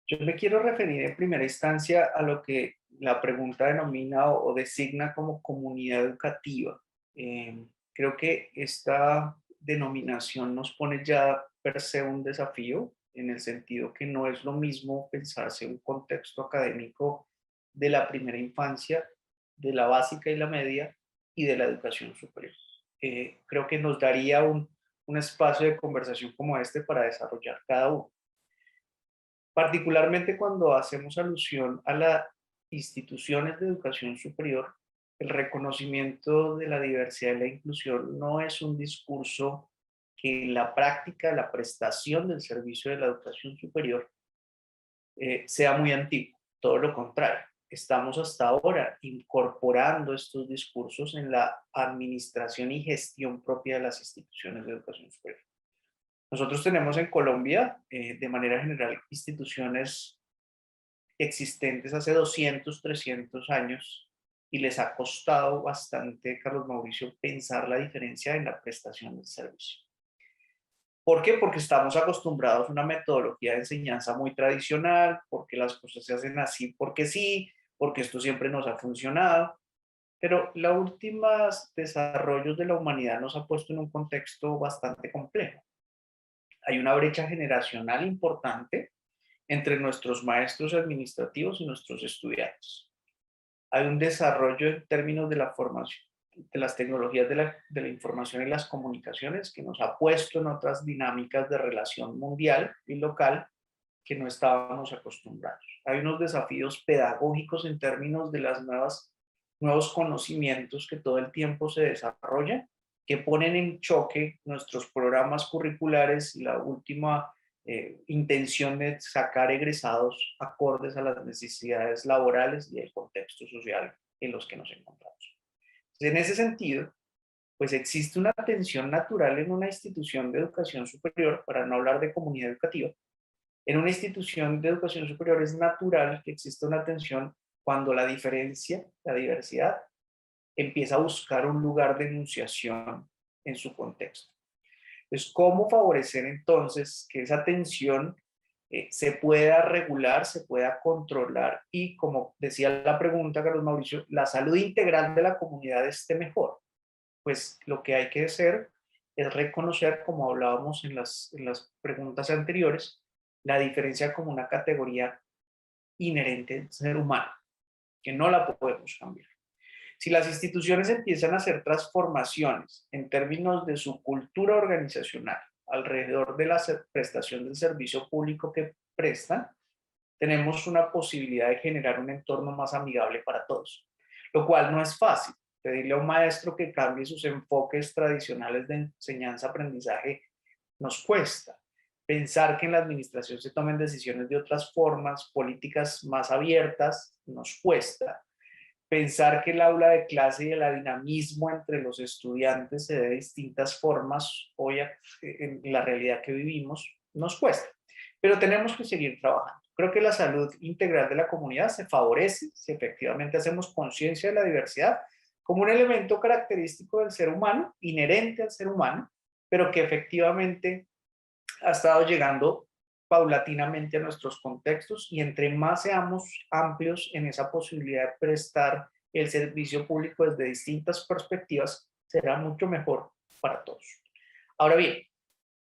Yo me quiero referir en primera instancia a lo que la pregunta denomina o designa como comunidad educativa. Creo que esta denominación nos pone ya per se un desafío, en el sentido que no es lo mismo pensarse un contexto académico de la primera infancia, de la básica y la media, y de la educación superior. Creo que nos daría un espacio de conversación como este para desarrollar cada uno. Particularmente cuando hacemos alusión a las instituciones de educación superior, el reconocimiento de la diversidad y la inclusión no es un discurso que en la práctica, la prestación del servicio de la educación superior sea muy antiguo. Todo lo contrario, estamos hasta ahora incorporando estos discursos en la administración y gestión propia de las instituciones de educación superior. Nosotros tenemos en Colombia, de manera general, instituciones existentes hace 200, 300 años y les ha costado bastante, Carlos Mauricio, pensar la diferencia en la prestación del servicio. ¿Por qué? Porque estamos acostumbrados a una metodología de enseñanza muy tradicional, porque las cosas se hacen así porque sí, porque esto siempre nos ha funcionado. Pero los últimos desarrollos de la humanidad nos ha puesto en un contexto bastante complejo. Hay una brecha generacional importante entre nuestros maestros administrativos y nuestros estudiantes. Hay un desarrollo en términos de la formación, de las tecnologías de la información y las comunicaciones que nos ha puesto en otras dinámicas de relación mundial y local que no estábamos acostumbrados. Hay unos desafíos pedagógicos en términos de las nuevos conocimientos que todo el tiempo se desarrollan, que ponen en choque nuestros programas curriculares y la última intención de sacar egresados acordes a las necesidades laborales y el contexto social en los que nos encontramos. Entonces, en ese sentido, pues existe una tensión natural en una institución de educación superior, para no hablar de comunidad educativa. En una institución de educación superior es natural que exista una tensión cuando la diferencia, la diversidad, empieza a buscar un lugar de enunciación en su contexto. Entonces, ¿cómo favorecer entonces que esa tensión se pueda regular, se pueda controlar y, como decía la pregunta, Carlos Mauricio, la salud integral de la comunidad esté mejor? Pues lo que hay que hacer es reconocer, como hablábamos en las preguntas anteriores, la diferencia como una categoría inherente del ser humano, que no la podemos cambiar. Si las instituciones empiezan a hacer transformaciones en términos de su cultura organizacional alrededor de la prestación del servicio público que prestan, tenemos una posibilidad de generar un entorno más amigable para todos, lo cual no es fácil. Pedirle a un maestro que cambie sus enfoques tradicionales de enseñanza-aprendizaje nos cuesta. Pensar que en la administración se tomen decisiones de otras formas, políticas más abiertas, nos cuesta. Pensar que el aula de clase y el dinamismo entre los estudiantes se dé de distintas formas hoy en la realidad que vivimos, nos cuesta. Pero tenemos que seguir trabajando. Creo que la salud integral de la comunidad se favorece si efectivamente hacemos conciencia de la diversidad como un elemento característico del ser humano, inherente al ser humano, pero que efectivamente ha estado llegando paulatinamente a nuestros contextos, y entre más seamos amplios en esa posibilidad de prestar el servicio público desde distintas perspectivas, será mucho mejor para todos. Ahora bien,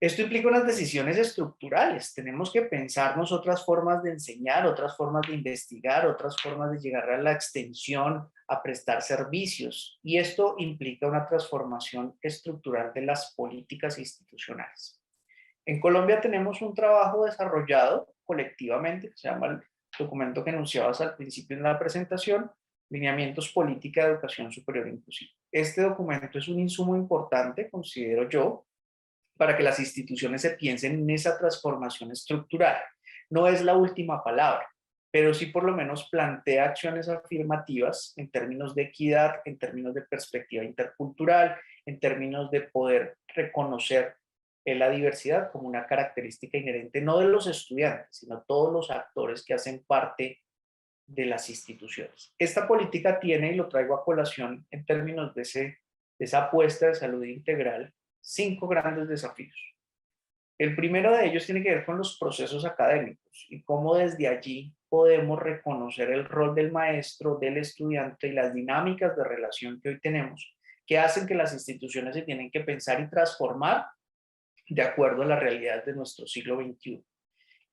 esto implica unas decisiones estructurales. Tenemos que pensarnos otras formas de enseñar, otras formas de investigar, otras formas de llegar a la extensión, a prestar servicios. Y esto implica una transformación estructural de las políticas institucionales. En Colombia tenemos un trabajo desarrollado colectivamente, que se llama el documento que enunciabas al principio en la presentación, Lineamientos Política de Educación Superior Inclusiva. Este documento es un insumo importante, considero yo, para que las instituciones se piensen en esa transformación estructural. No es la última palabra, pero sí por lo menos plantea acciones afirmativas en términos de equidad, en términos de perspectiva intercultural, en términos de poder reconocer la diversidad como una característica inherente no de los estudiantes, sino todos los actores que hacen parte de las instituciones. Esta política tiene, y lo traigo a colación en términos de esa apuesta de salud integral, 5 grandes desafíos. El primero de ellos tiene que ver con los procesos académicos y cómo desde allí podemos reconocer el rol del maestro, del estudiante y las dinámicas de relación que hoy tenemos, que hacen que las instituciones se tienen que pensar y transformar de acuerdo a la realidad de nuestro siglo XXI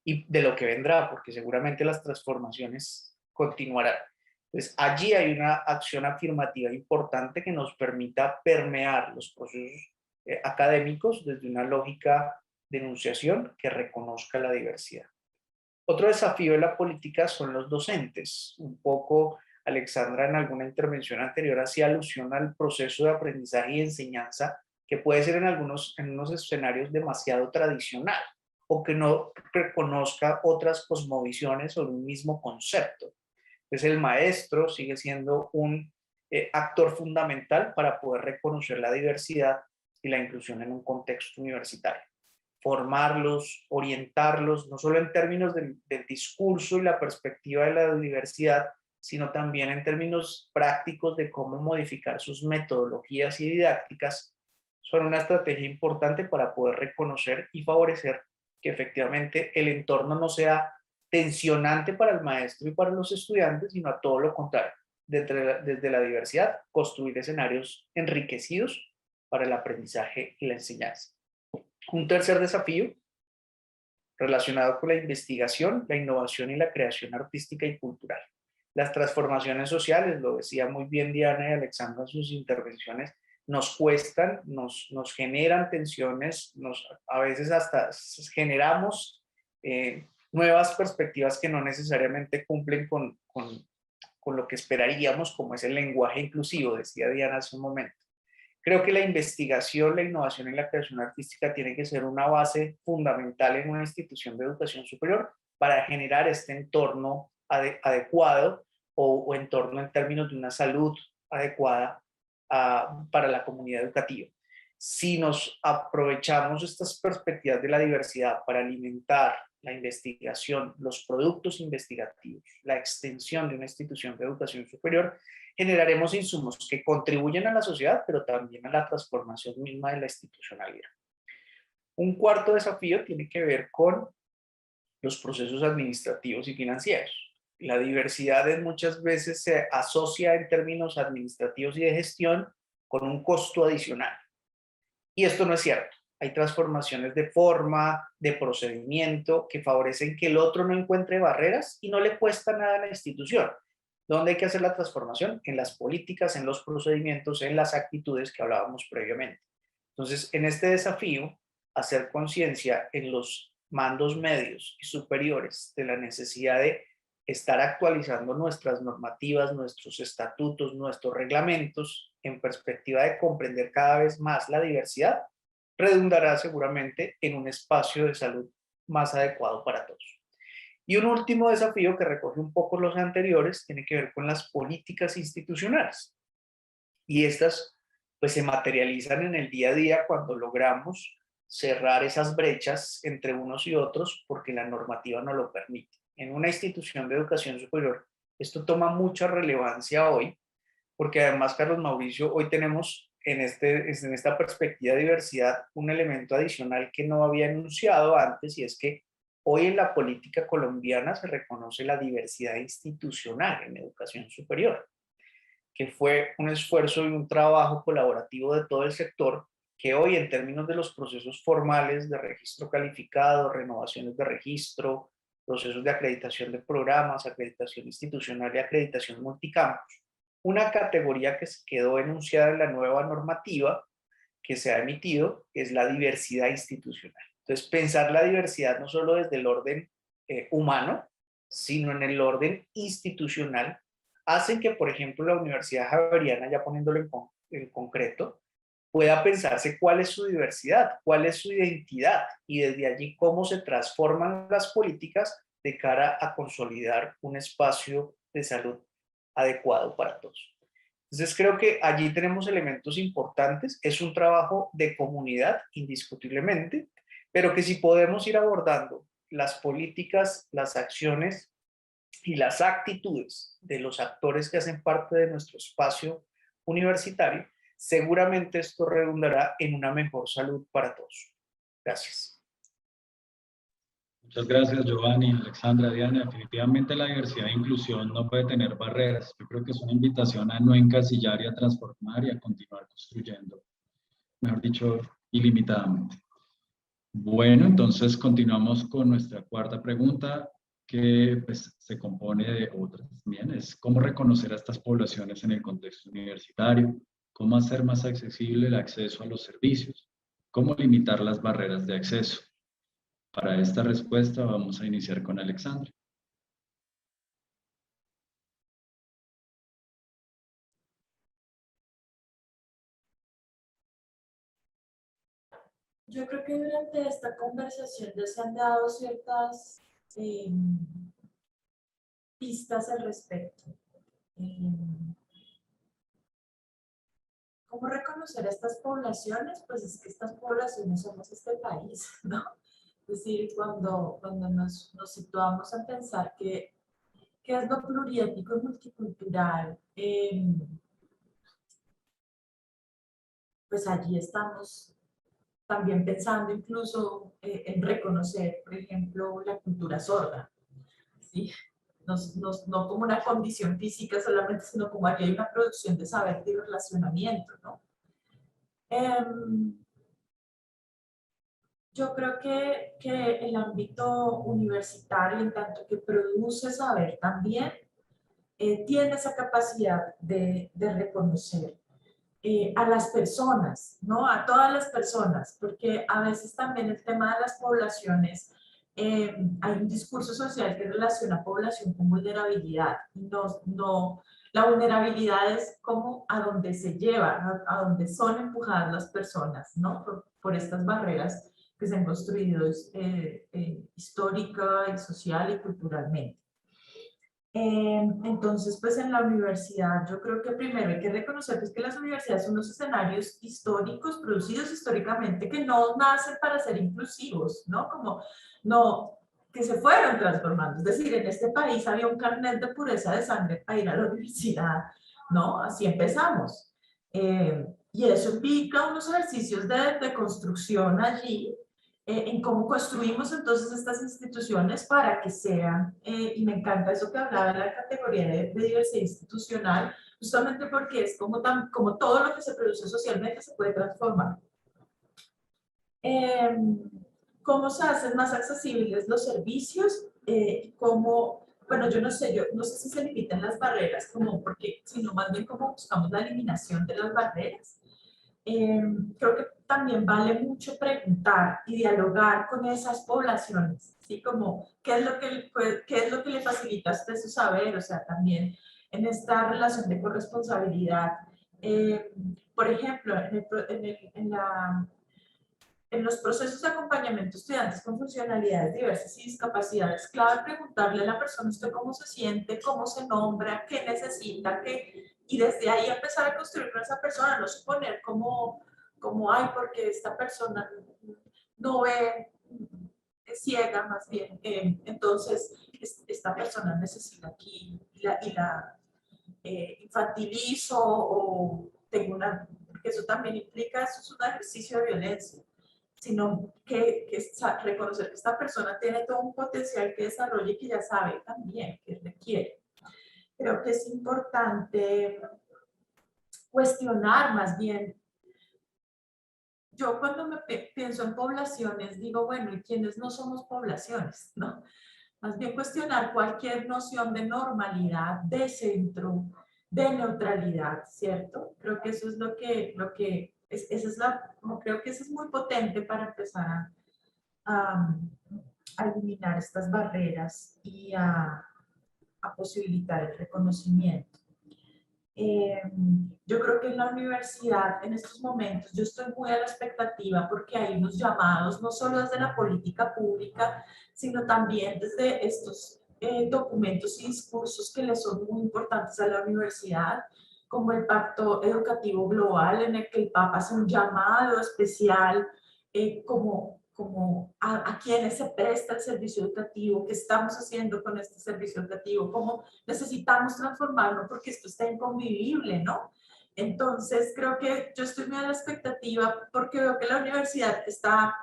y de lo que vendrá, porque seguramente las transformaciones continuarán. Entonces, allí hay una acción afirmativa importante que nos permita permear los procesos académicos desde una lógica de enunciación que reconozca la diversidad. Otro desafío de la política son los docentes. Un poco Alexandra en alguna intervención anterior hacía alusión al proceso de aprendizaje y enseñanza que puede ser en unos escenarios demasiado tradicional o que no reconozca otras cosmovisiones sobre un mismo concepto. Entonces el maestro sigue siendo un actor fundamental para poder reconocer la diversidad y la inclusión en un contexto universitario. Formarlos, orientarlos, no solo en términos del discurso y la perspectiva de la diversidad, sino también en términos prácticos de cómo modificar sus metodologías y didácticas, son una estrategia importante para poder reconocer y favorecer que efectivamente el entorno no sea tensionante para el maestro y para los estudiantes, sino a todo lo contrario, desde la diversidad, construir escenarios enriquecidos para el aprendizaje y la enseñanza. Un tercer desafío relacionado con la investigación, la innovación y la creación artística y cultural. Las transformaciones sociales, lo decía muy bien Diana y Alexandra en sus intervenciones, nos cuestan, nos generan tensiones, a veces hasta generamos nuevas perspectivas que no necesariamente cumplen con lo que esperaríamos, como es el lenguaje inclusivo, decía Diana hace un momento. Creo que la investigación, la innovación y la creación artística tienen que ser una base fundamental en una institución de educación superior para generar este entorno adecuado o entorno en términos de una salud adecuada para la comunidad educativa. Si nos aprovechamos estas perspectivas de la diversidad para alimentar la investigación, los productos investigativos, la extensión de una institución de educación superior, generaremos insumos que contribuyen a la sociedad, pero también a la transformación misma de la institucionalidad. Un cuarto desafío tiene que ver con los procesos administrativos y financieros. La diversidad muchas veces se asocia en términos administrativos y de gestión con un costo adicional. Y esto no es cierto. Hay transformaciones de forma, de procedimiento, que favorecen que el otro no encuentre barreras y no le cuesta nada a la institución. ¿Dónde hay que hacer la transformación? En las políticas, en los procedimientos, en las actitudes que hablábamos previamente. Entonces, en este desafío, hacer conciencia en los mandos medios y superiores de la necesidad de estar actualizando nuestras normativas, nuestros estatutos, nuestros reglamentos en perspectiva de comprender cada vez más la diversidad, redundará seguramente en un espacio de salud más adecuado para todos. Y un último desafío que recoge un poco los anteriores tiene que ver con las políticas institucionales. Y estas pues se materializan en el día a día cuando logramos cerrar esas brechas entre unos y otros porque la normativa no lo permite. En una institución de educación superior esto toma mucha relevancia hoy porque además, Carlos Mauricio, hoy tenemos en esta perspectiva de diversidad un elemento adicional que no había enunciado antes, y es que hoy en la política colombiana se reconoce la diversidad institucional en educación superior, que fue un esfuerzo y un trabajo colaborativo de todo el sector, que hoy en términos de los procesos formales de registro calificado, renovaciones de registro, procesos de acreditación de programas, acreditación institucional y acreditación multicampus, una categoría que se quedó enunciada en la nueva normativa que se ha emitido es la diversidad institucional. Entonces, pensar la diversidad no solo desde el orden humano, sino en el orden institucional, hacen que, por ejemplo, la Universidad Javeriana, ya poniéndolo en concreto, pueda pensarse cuál es su diversidad, cuál es su identidad, y desde allí cómo se transforman las políticas de cara a consolidar un espacio de salud adecuado para todos. Entonces creo que allí tenemos elementos importantes. Es un trabajo de comunidad, indiscutiblemente, pero que si podemos ir abordando las políticas, las acciones y las actitudes de los actores que hacen parte de nuestro espacio universitario, seguramente esto redundará en una mejor salud para todos. Gracias. Muchas gracias, Giovanni, Alexandra, Diana. Definitivamente la diversidad e inclusión no puede tener barreras. Yo creo que es una invitación a no encasillar y a transformar y a continuar construyendo, mejor dicho, ilimitadamente. Bueno, entonces continuamos con nuestra cuarta pregunta, que pues, se compone de otras también. Es cómo reconocer a estas poblaciones en el contexto universitario, cómo hacer más accesible el acceso a los servicios, cómo limitar las barreras de acceso. Para esta respuesta vamos a iniciar con Alexandra. Yo creo que durante esta conversación ya se han dado ciertas pistas al respecto. ¿Cómo reconocer a estas poblaciones? Pues es que estas poblaciones somos este país, ¿no? Es decir, cuando nos situamos a pensar qué es lo pluriétnico y multicultural, pues allí estamos también pensando incluso en reconocer, por ejemplo, la cultura sorda, ¿sí? No como una condición física solamente, sino como aquí hay una producción de saber y relacionamiento, ¿no? Yo creo que el ámbito universitario, en tanto que produce saber también, tiene esa capacidad de reconocer a las personas, ¿no? A todas las personas, porque a veces también el tema de las poblaciones, hay un discurso social que relaciona población con vulnerabilidad. La vulnerabilidad es como a donde se lleva, a donde son empujadas las personas, ¿no? Por estas barreras que se han construido histórica y social y culturalmente. Entonces, pues en la universidad yo creo que primero hay que reconocer que las universidades son unos escenarios históricos, producidos históricamente, que no nacen para ser inclusivos, ¿no? Que se fueron transformando. Es decir, en este país había un carnet de pureza de sangre para ir a la universidad, ¿no? Así empezamos. Y eso implica unos ejercicios de construcción allí, en cómo construimos entonces estas instituciones para que sean, y me encanta eso que hablaba de la categoría de diversidad institucional, justamente porque es como todo lo que se produce socialmente se puede transformar. ¿Cómo se hacen más accesibles los servicios? Bueno, yo no sé si se limitan las barreras, sino más bien cómo buscamos la eliminación de las barreras. Creo que también vale mucho preguntar y dialogar con esas poblaciones, ¿sí? Como, ¿qué es lo que le facilita a usted su saber? O sea, también en esta relación de corresponsabilidad. Por ejemplo, en los procesos de acompañamiento a estudiantes con funcionalidades diversas y discapacidades, clave preguntarle a la persona usted cómo se siente, cómo se nombra, qué necesita, y desde ahí empezar a construir con esa persona, no suponer como ay, porque esta persona no ve, es ciega más bien, entonces esta persona necesita aquí y la infantilizo o tengo porque eso también implica, eso es un ejercicio de violencia, sino que reconocer que esta persona tiene todo un potencial que desarrolla y que ya sabe también que requiere. Creo que es importante cuestionar más bien. Yo cuando pienso en poblaciones digo, bueno, ¿y quiénes no somos poblaciones? ¿No? Más bien cuestionar cualquier noción de normalidad, de centro, de neutralidad, ¿cierto? Creo que eso es creo que eso es muy potente para empezar a eliminar estas barreras y a posibilitar el reconocimiento. Yo creo que en la universidad en estos momentos yo estoy muy a la expectativa porque hay unos llamados no solo desde la política pública, sino también desde estos documentos y discursos que le son muy importantes a la universidad, como el Pacto Educativo Global, en el que el Papa hace un llamado especial como a quienes se presta el servicio educativo, qué estamos haciendo con este servicio educativo, cómo necesitamos transformarlo porque esto está inconvivible, ¿no? Entonces, creo que yo estoy muy a la expectativa porque veo que la universidad está,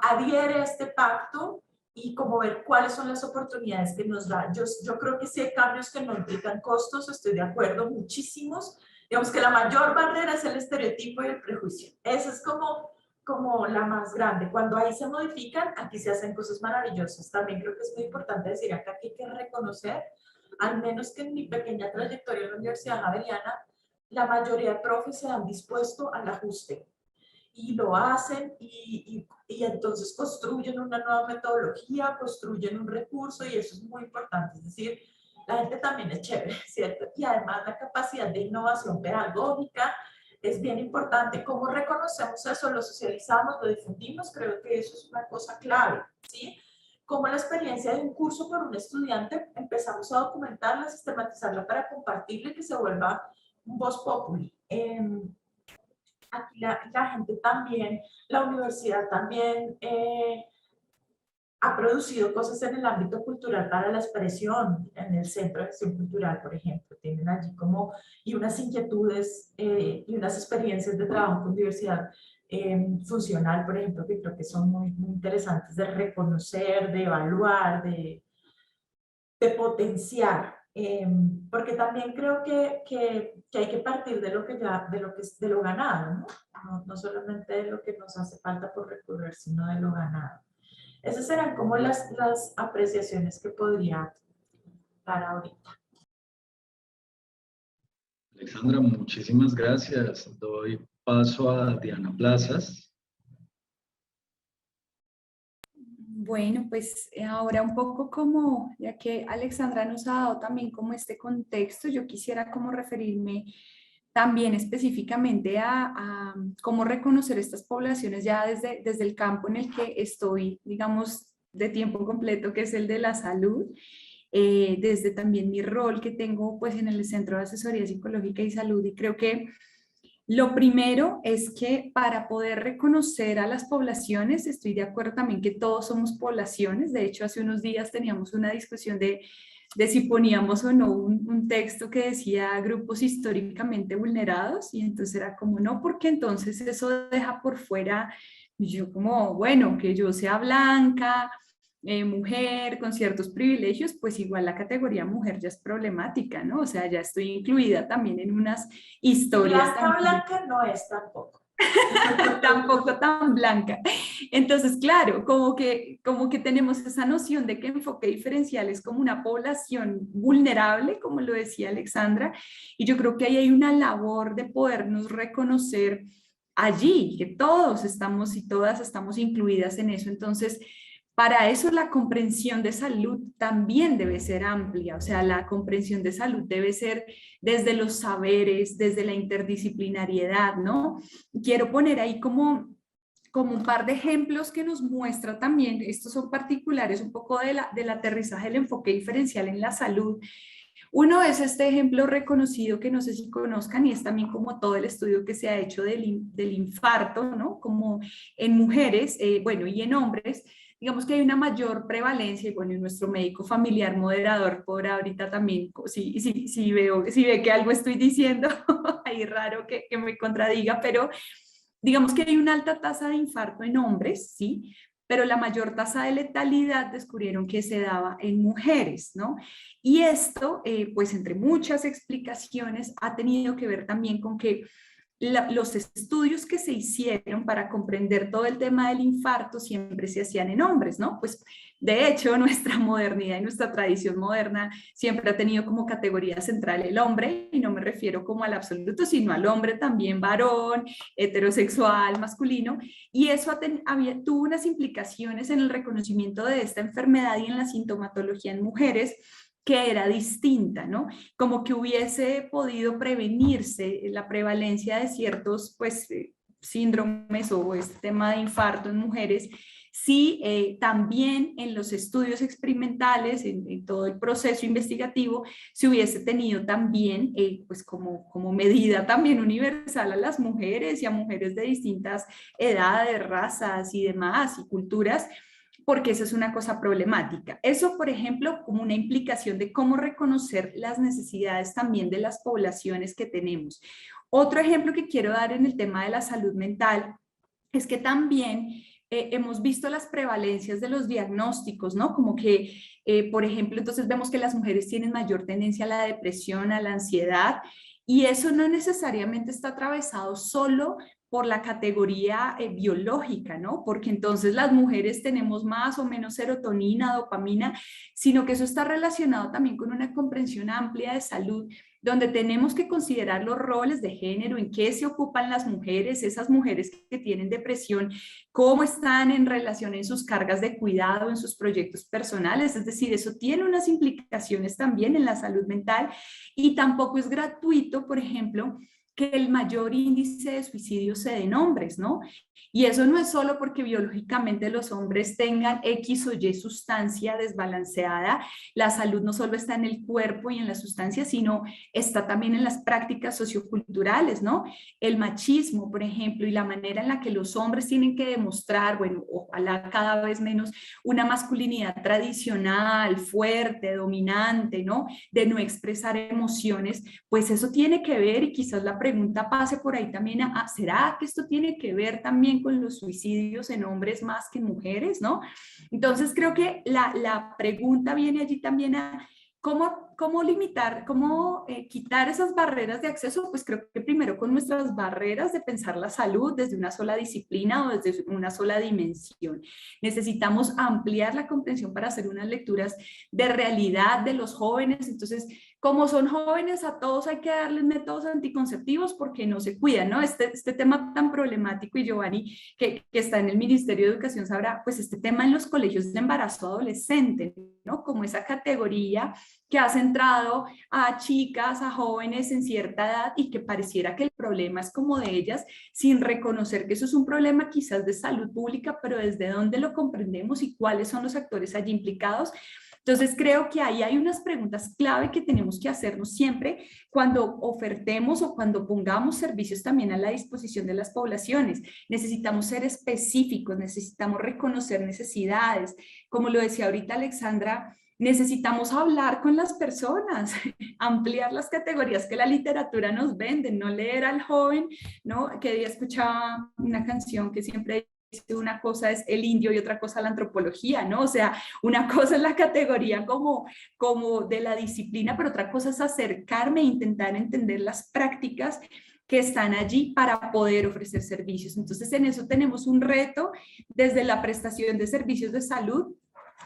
adhiere a este pacto y como ver cuáles son las oportunidades que nos da. Yo creo que si hay cambios que no implican costos, estoy de acuerdo, muchísimos. Digamos que la mayor barrera es el estereotipo y el prejuicio. Esa es como la más grande. Cuando ahí se modifican, aquí se hacen cosas maravillosas. También creo que es muy importante decir acá que hay que reconocer, al menos que en mi pequeña trayectoria en la Universidad Javeriana, la mayoría de profes se han dispuesto al ajuste y lo hacen y entonces construyen una nueva metodología, construyen un recurso y eso es muy importante. Es decir, la gente también es chévere, ¿cierto? Y además la capacidad de innovación pedagógica es bien importante. ¿Cómo reconocemos eso? Lo socializamos, lo difundimos, creo que eso es una cosa clave, ¿sí? Como la experiencia de un curso por un estudiante, empezamos a documentarla, sistematizarla para compartirla y que se vuelva un voz populi. Aquí la gente también, la universidad también ha producido cosas en el ámbito cultural para la expresión, en el Centro de Gestión Cultural, por ejemplo. Tienen allí como, y unas inquietudes y unas experiencias de trabajo con diversidad funcional, por ejemplo, que creo que son muy, muy interesantes de reconocer, de evaluar, de potenciar. Porque también creo que hay que partir de lo que ya, de lo ganado, ¿no? No solamente de lo que nos hace falta por recurrir, sino de lo ganado. Esas serán como las apreciaciones que podría dar ahorita. Alexandra, muchísimas gracias. Doy paso a Diana Plazas. Bueno, pues ahora un poco como, ya que Alexandra nos ha dado también como este contexto, yo quisiera como referirme también específicamente a cómo reconocer estas poblaciones ya desde el campo en el que estoy, digamos, de tiempo completo, que es el de la salud, desde también mi rol que tengo pues en el Centro de Asesoría Psicológica y Salud, y creo que lo primero es que para poder reconocer a las poblaciones, estoy de acuerdo también que todos somos poblaciones. De hecho, hace unos días teníamos una discusión de si poníamos o no un texto que decía grupos históricamente vulnerados, y entonces era como no, porque entonces eso deja por fuera, y yo como, bueno, que yo sea blanca, mujer con ciertos privilegios, pues igual la categoría mujer ya es problemática, ¿no? O sea, ya estoy incluida también en unas historias. Blanca no es tampoco. Tampoco tan blanca. Entonces, claro, como que tenemos esa noción de que enfoque diferencial es como una población vulnerable, como lo decía Alexandra, y yo creo que ahí hay una labor de podernos reconocer allí, que todos estamos y todas estamos incluidas en eso. Entonces, para eso la comprensión de salud también debe ser amplia, o sea, la comprensión de salud debe ser desde los saberes, desde la interdisciplinariedad, ¿no? Quiero poner ahí como un par de ejemplos que nos muestra también, estos son particulares un poco del aterrizaje del enfoque diferencial en la salud. Uno es este ejemplo reconocido que no sé si conozcan y es también como todo el estudio que se ha hecho del infarto, ¿no? Como en mujeres, bueno, y en hombres, digamos que hay una mayor prevalencia, y bueno, y nuestro médico familiar moderador por ahorita también, si ve que algo estoy diciendo, ahí raro que me contradiga, pero digamos que hay una alta tasa de infarto en hombres, ¿sí? Pero la mayor tasa de letalidad descubrieron que se daba en mujeres, ¿no? Y esto, pues entre muchas explicaciones, ha tenido que ver también con que los estudios que se hicieron para comprender todo el tema del infarto siempre se hacían en hombres, ¿no? Pues de hecho nuestra modernidad y nuestra tradición moderna siempre ha tenido como categoría central el hombre, y no me refiero como al absoluto, sino al hombre también varón, heterosexual, masculino, y eso tuvo unas implicaciones en el reconocimiento de esta enfermedad y en la sintomatología en mujeres, que era distinta, ¿no? Como que hubiese podido prevenirse la prevalencia de ciertos, pues, síndromes o este tema de infarto en mujeres si también en los estudios experimentales, en todo el proceso investigativo, se hubiese tenido también, pues como medida también universal a las mujeres y a mujeres de distintas edades, razas y demás, y culturas, porque eso es una cosa problemática. Eso, por ejemplo, como una implicación de cómo reconocer las necesidades también de las poblaciones que tenemos. Otro ejemplo que quiero dar en el tema de la salud mental es que también hemos visto las prevalencias de los diagnósticos, ¿no? Como que, por ejemplo, entonces vemos que las mujeres tienen mayor tendencia a la depresión, a la ansiedad, y eso no necesariamente está atravesado solo por la categoría biológica, ¿no? Porque entonces las mujeres tenemos más o menos serotonina, dopamina, sino que eso está relacionado también con una comprensión amplia de salud, donde tenemos que considerar los roles de género, en qué se ocupan las mujeres, esas mujeres que tienen depresión, cómo están en relación en sus cargas de cuidado, en sus proyectos personales, es decir, eso tiene unas implicaciones también en la salud mental, y tampoco es gratuito, por ejemplo, que el mayor índice de suicidio se dé en hombres, ¿no? Y eso no es solo porque biológicamente los hombres tengan X o Y sustancia desbalanceada. La salud no solo está en el cuerpo y en la sustancia, sino está también en las prácticas socioculturales, ¿no? El machismo, por ejemplo, y la manera en la que los hombres tienen que demostrar, bueno, ojalá cada vez menos, una masculinidad tradicional, fuerte, dominante, ¿no? De no expresar emociones, pues eso tiene que ver, y quizás la pregunta pase por ahí también ¿será que esto tiene que ver también con los suicidios en hombres más que en mujeres, ¿no? Entonces creo que la pregunta viene allí también a ¿cómo limitar, cómo quitar esas barreras de acceso? Pues creo que primero con nuestras barreras de pensar la salud desde una sola disciplina o desde una sola dimensión. Necesitamos ampliar la comprensión para hacer unas lecturas de realidad de los jóvenes. Entonces, como son jóvenes, a todos hay que darles métodos anticonceptivos porque no se cuidan, ¿no? Este tema tan problemático, y Giovanni, que está en el Ministerio de Educación, sabrá, pues este tema en los colegios de embarazo adolescente, ¿no? Como esa categoría que ha centrado a chicas, a jóvenes en cierta edad, y que pareciera que el problema es como de ellas, sin reconocer que eso es un problema quizás de salud pública, pero desde dónde lo comprendemos y cuáles son los actores allí implicados. Entonces creo que ahí hay unas preguntas clave que tenemos que hacernos siempre cuando ofertemos o cuando pongamos servicios también a la disposición de las poblaciones. Necesitamos ser específicos, necesitamos reconocer necesidades. Como lo decía ahorita Alexandra, necesitamos hablar con las personas, ampliar las categorías que la literatura nos vende, no leer al joven, ¿no? Que día escuchaba una canción que siempre dice una cosa es el indio y otra cosa la antropología, ¿no? O sea, una cosa es la categoría como de la disciplina, pero otra cosa es acercarme e intentar entender las prácticas que están allí para poder ofrecer servicios. Entonces, en eso tenemos un reto desde la prestación de servicios de salud,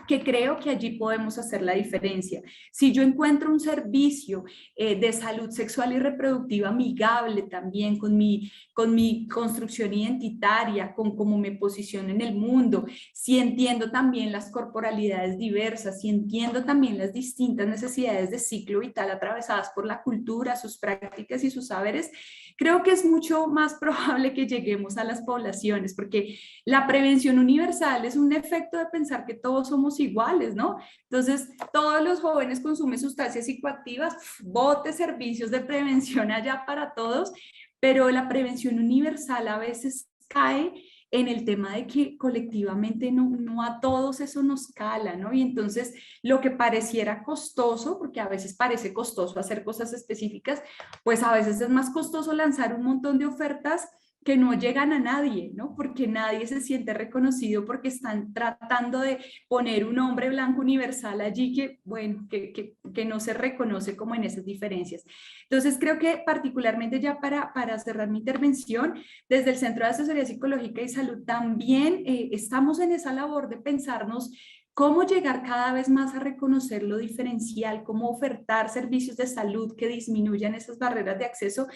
que creo que allí podemos hacer la diferencia. Si yo encuentro un servicio de salud sexual y reproductiva amigable también con mi construcción identitaria, con cómo me posiciono en el mundo, si entiendo también las corporalidades diversas, si entiendo también las distintas necesidades de ciclo vital atravesadas por la cultura, sus prácticas y sus saberes, creo que es mucho más probable que lleguemos a las poblaciones, porque la prevención universal es un efecto de pensar que todos somos iguales, ¿no? Entonces, todos los jóvenes consumen sustancias psicoactivas, bote servicios de prevención allá para todos, pero la prevención universal a veces cae en el tema de que colectivamente no a todos eso nos cala, ¿no? Y entonces lo que pareciera costoso, porque a veces parece costoso hacer cosas específicas, pues a veces es más costoso lanzar un montón de ofertas que no llegan a nadie, ¿no? Porque nadie se siente reconocido porque están tratando de poner un hombre blanco universal allí que, bueno, que no se reconoce como en esas diferencias. Entonces creo que particularmente ya para cerrar mi intervención, desde el Centro de Asesoría Psicológica y Salud también estamos en esa labor de pensarnos cómo llegar cada vez más a reconocer lo diferencial, cómo ofertar servicios de salud que disminuyan esas barreras de acceso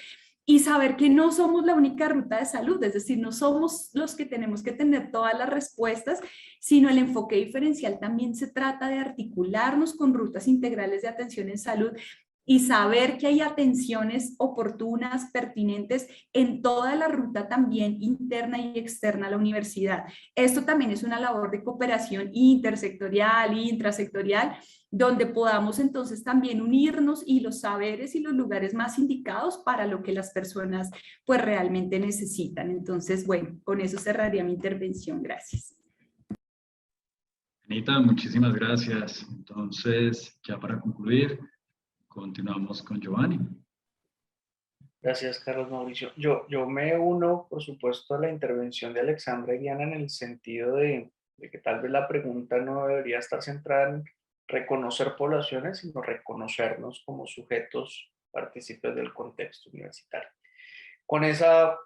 y saber que no somos la única ruta de salud, es decir, no somos los que tenemos que tener todas las respuestas, sino el enfoque diferencial también se trata de articularnos con rutas integrales de atención en salud y saber que hay atenciones oportunas, pertinentes en toda la ruta también interna y externa a la universidad. Esto también es una labor de cooperación intersectorial e intrasectorial, donde podamos entonces también unirnos y los saberes y los lugares más indicados para lo que las personas pues realmente necesitan. Entonces, bueno, con eso cerraría mi intervención. Gracias. Anita, muchísimas gracias. Entonces, ya para concluir, continuamos con Giovanni. Gracias, Carlos Mauricio. Yo me uno, por supuesto, a la intervención de Alexandra y Diana en el sentido de que tal vez la pregunta no debería estar centrada en reconocer poblaciones, sino reconocernos como sujetos partícipes del contexto universitario. Con esa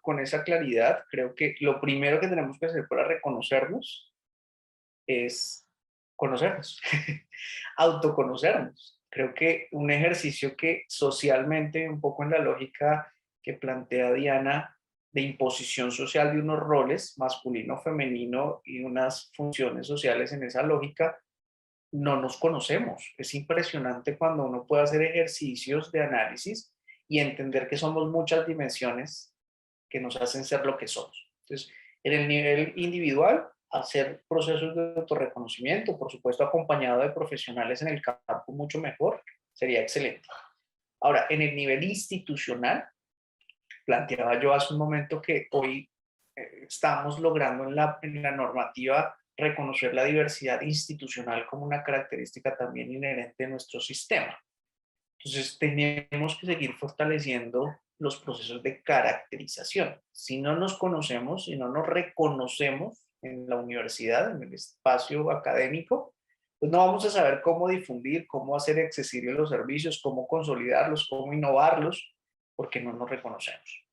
claridad, creo que lo primero que tenemos que hacer para reconocernos es conocernos, autoconocernos. Creo que un ejercicio que socialmente, un poco en la lógica que plantea Diana, de imposición social de unos roles, masculino, femenino y unas funciones sociales en esa lógica, no nos conocemos. Es impresionante cuando uno puede hacer ejercicios de análisis y entender que somos muchas dimensiones que nos hacen ser lo que somos. Entonces, en el nivel individual, hacer procesos de autorreconocimiento, por supuesto acompañado de profesionales en el campo mucho mejor, sería excelente. Ahora, en el nivel institucional, planteaba yo hace un momento que hoy estamos logrando en la normativa reconocer la diversidad institucional como una característica también inherente de nuestro sistema. Entonces, tenemos que seguir fortaleciendo los procesos de caracterización. Si no nos conocemos, si no nos reconocemos en la universidad, en el espacio académico, pues no vamos a saber cómo difundir, cómo hacer accesibles los servicios, cómo consolidarlos, cómo innovarlos, porque no nos reconocemos.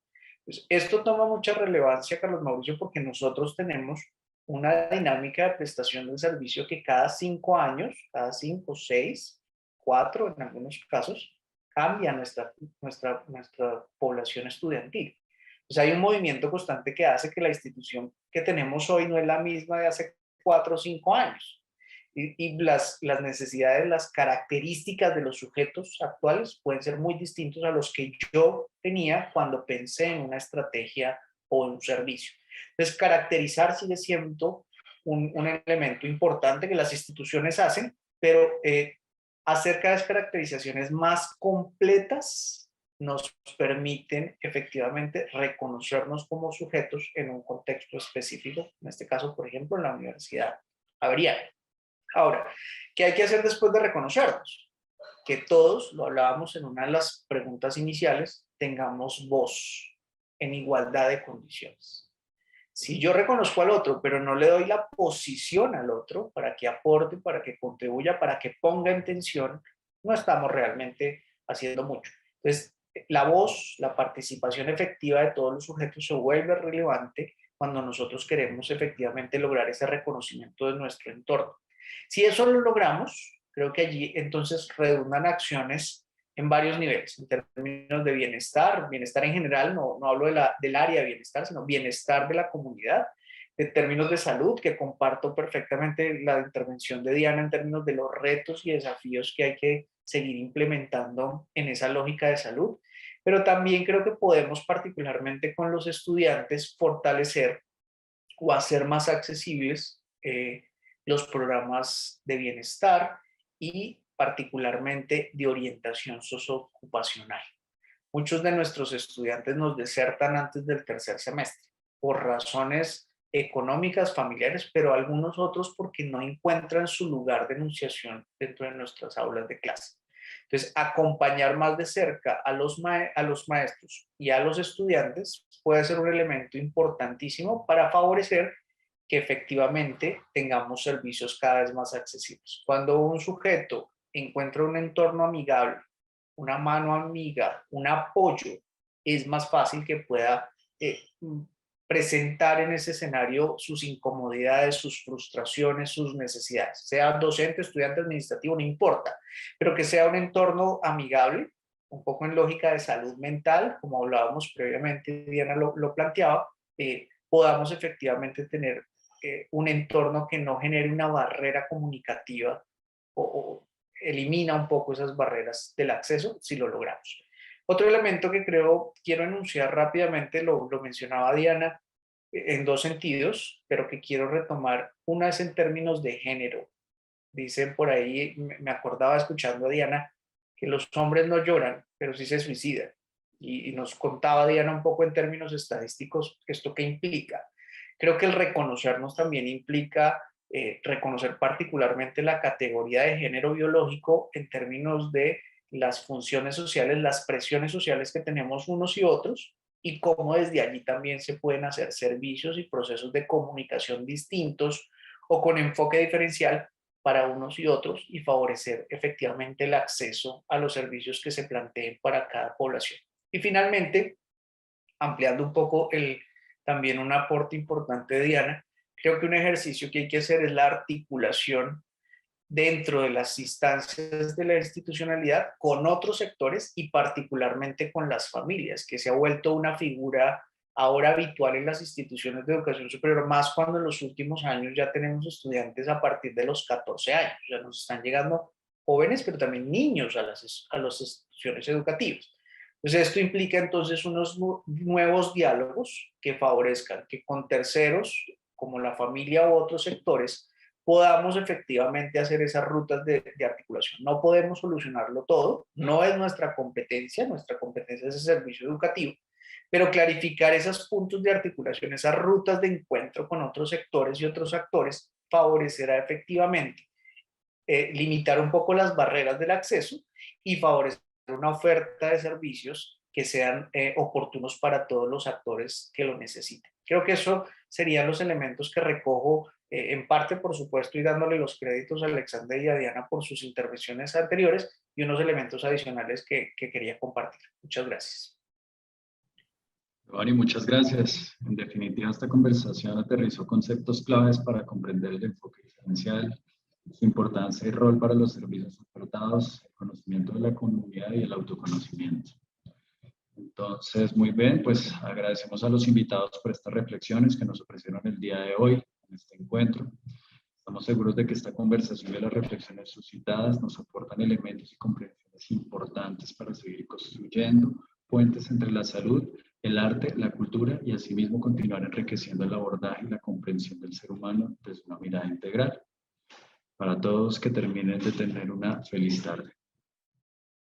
Pues esto toma mucha relevancia, Carlos Mauricio, porque nosotros tenemos una dinámica de prestación del servicio que cada 5 años, cada 5, 6, 4 en algunos casos, cambia nuestra población estudiantil. Pues hay un movimiento constante que hace que la institución que tenemos hoy no es la misma de hace 4 o 5 años. Y las necesidades, las características de los sujetos actuales pueden ser muy distintos a los que yo tenía cuando pensé en una estrategia o en un servicio. Entonces, caracterizar sigue siendo un elemento importante que las instituciones hacen, pero hacer cada vez caracterizaciones más completas nos permiten efectivamente reconocernos como sujetos en un contexto específico, en este caso, por ejemplo, en la Universidad Javeriana. Ahora, ¿qué hay que hacer después de reconocernos? Que todos, lo hablábamos en una de las preguntas iniciales, tengamos voz en igualdad de condiciones. Si yo reconozco al otro, pero no le doy la posición al otro para que aporte, para que contribuya, para que ponga en tensión, no estamos realmente haciendo mucho. Entonces, la voz, la participación efectiva de todos los sujetos se vuelve relevante cuando nosotros queremos efectivamente lograr ese reconocimiento de nuestro entorno. Si eso lo logramos, creo que allí entonces redundan acciones en varios niveles, en términos de bienestar en general, no hablo del área de bienestar, sino bienestar de la comunidad, en términos de salud, que comparto perfectamente la intervención de Diana en términos de los retos y desafíos que hay que seguir implementando en esa lógica de salud, pero también creo que podemos particularmente con los estudiantes fortalecer o hacer más accesibles los programas de bienestar y particularmente de orientación socioocupacional. Muchos de nuestros estudiantes nos desertan antes del tercer semestre por razones económicas, familiares, pero algunos otros porque no encuentran su lugar de enunciación dentro de nuestras aulas de clase. Entonces, acompañar más de cerca a los maestros y a los estudiantes puede ser un elemento importantísimo para favorecer que efectivamente tengamos servicios cada vez más accesibles. Cuando un sujeto encuentra un entorno amigable, una mano amiga, un apoyo, es más fácil que pueda presentar en ese escenario sus incomodidades, sus frustraciones, sus necesidades. Sea docente, estudiante, administrativo, no importa, pero que sea un entorno amigable, un poco en lógica de salud mental, como hablábamos previamente, Diana lo planteaba, podamos efectivamente tener un entorno que no genere una barrera comunicativa o elimina un poco esas barreras del acceso si lo logramos. Otro elemento que quiero enunciar rápidamente, lo mencionaba Diana, en dos sentidos, pero que quiero retomar. Una es en términos de género. Dicen por ahí, me acordaba escuchando a Diana, que los hombres no lloran, pero sí se suicidan. Y nos contaba Diana un poco en términos estadísticos esto qué implica. Creo que el reconocernos también implica reconocer particularmente la categoría de género biológico en términos de las funciones sociales, las presiones sociales que tenemos unos y otros, y cómo desde allí también se pueden hacer servicios y procesos de comunicación distintos o con enfoque diferencial para unos y otros, y favorecer efectivamente el acceso a los servicios que se planteen para cada población. Y finalmente, ampliando un poco también un aporte importante de Diana, creo que un ejercicio que hay que hacer es la articulación dentro de las instancias de la institucionalidad con otros sectores y particularmente con las familias, que se ha vuelto una figura ahora habitual en las instituciones de educación superior, más cuando en los últimos años ya tenemos estudiantes a partir de los 14 años, ya nos están llegando jóvenes, pero también niños a las instituciones educativas. Entonces esto implica entonces unos nuevos diálogos que favorezcan que con terceros, como la familia u otros sectores, podamos efectivamente hacer esas rutas de articulación. No podemos solucionarlo todo, no es nuestra competencia es el servicio educativo, pero clarificar esos puntos de articulación, esas rutas de encuentro con otros sectores y otros actores, favorecerá efectivamente limitar un poco las barreras del acceso y favorecer una oferta de servicios que sean oportunos para todos los actores que lo necesiten. Creo que eso serían los elementos que recojo en parte, por supuesto, y dándole los créditos a Alexander y a Diana por sus intervenciones anteriores, y unos elementos adicionales que quería compartir. Muchas gracias. Giovanni, muchas gracias. En definitiva, esta conversación aterrizó conceptos claves para comprender el enfoque diferencial, su importancia y rol para los servicios ofertados, el conocimiento de la comunidad y el autoconocimiento. Entonces, muy bien, pues agradecemos a los invitados por estas reflexiones que nos ofrecieron el día de hoy en este encuentro. Estamos seguros de que esta conversación y las reflexiones suscitadas nos aportan elementos y comprensiones importantes para seguir construyendo puentes entre la salud, el arte, la cultura y asimismo continuar enriqueciendo el abordaje y la comprensión del ser humano desde una mirada integral. Para todos, que terminen de tener una feliz tarde.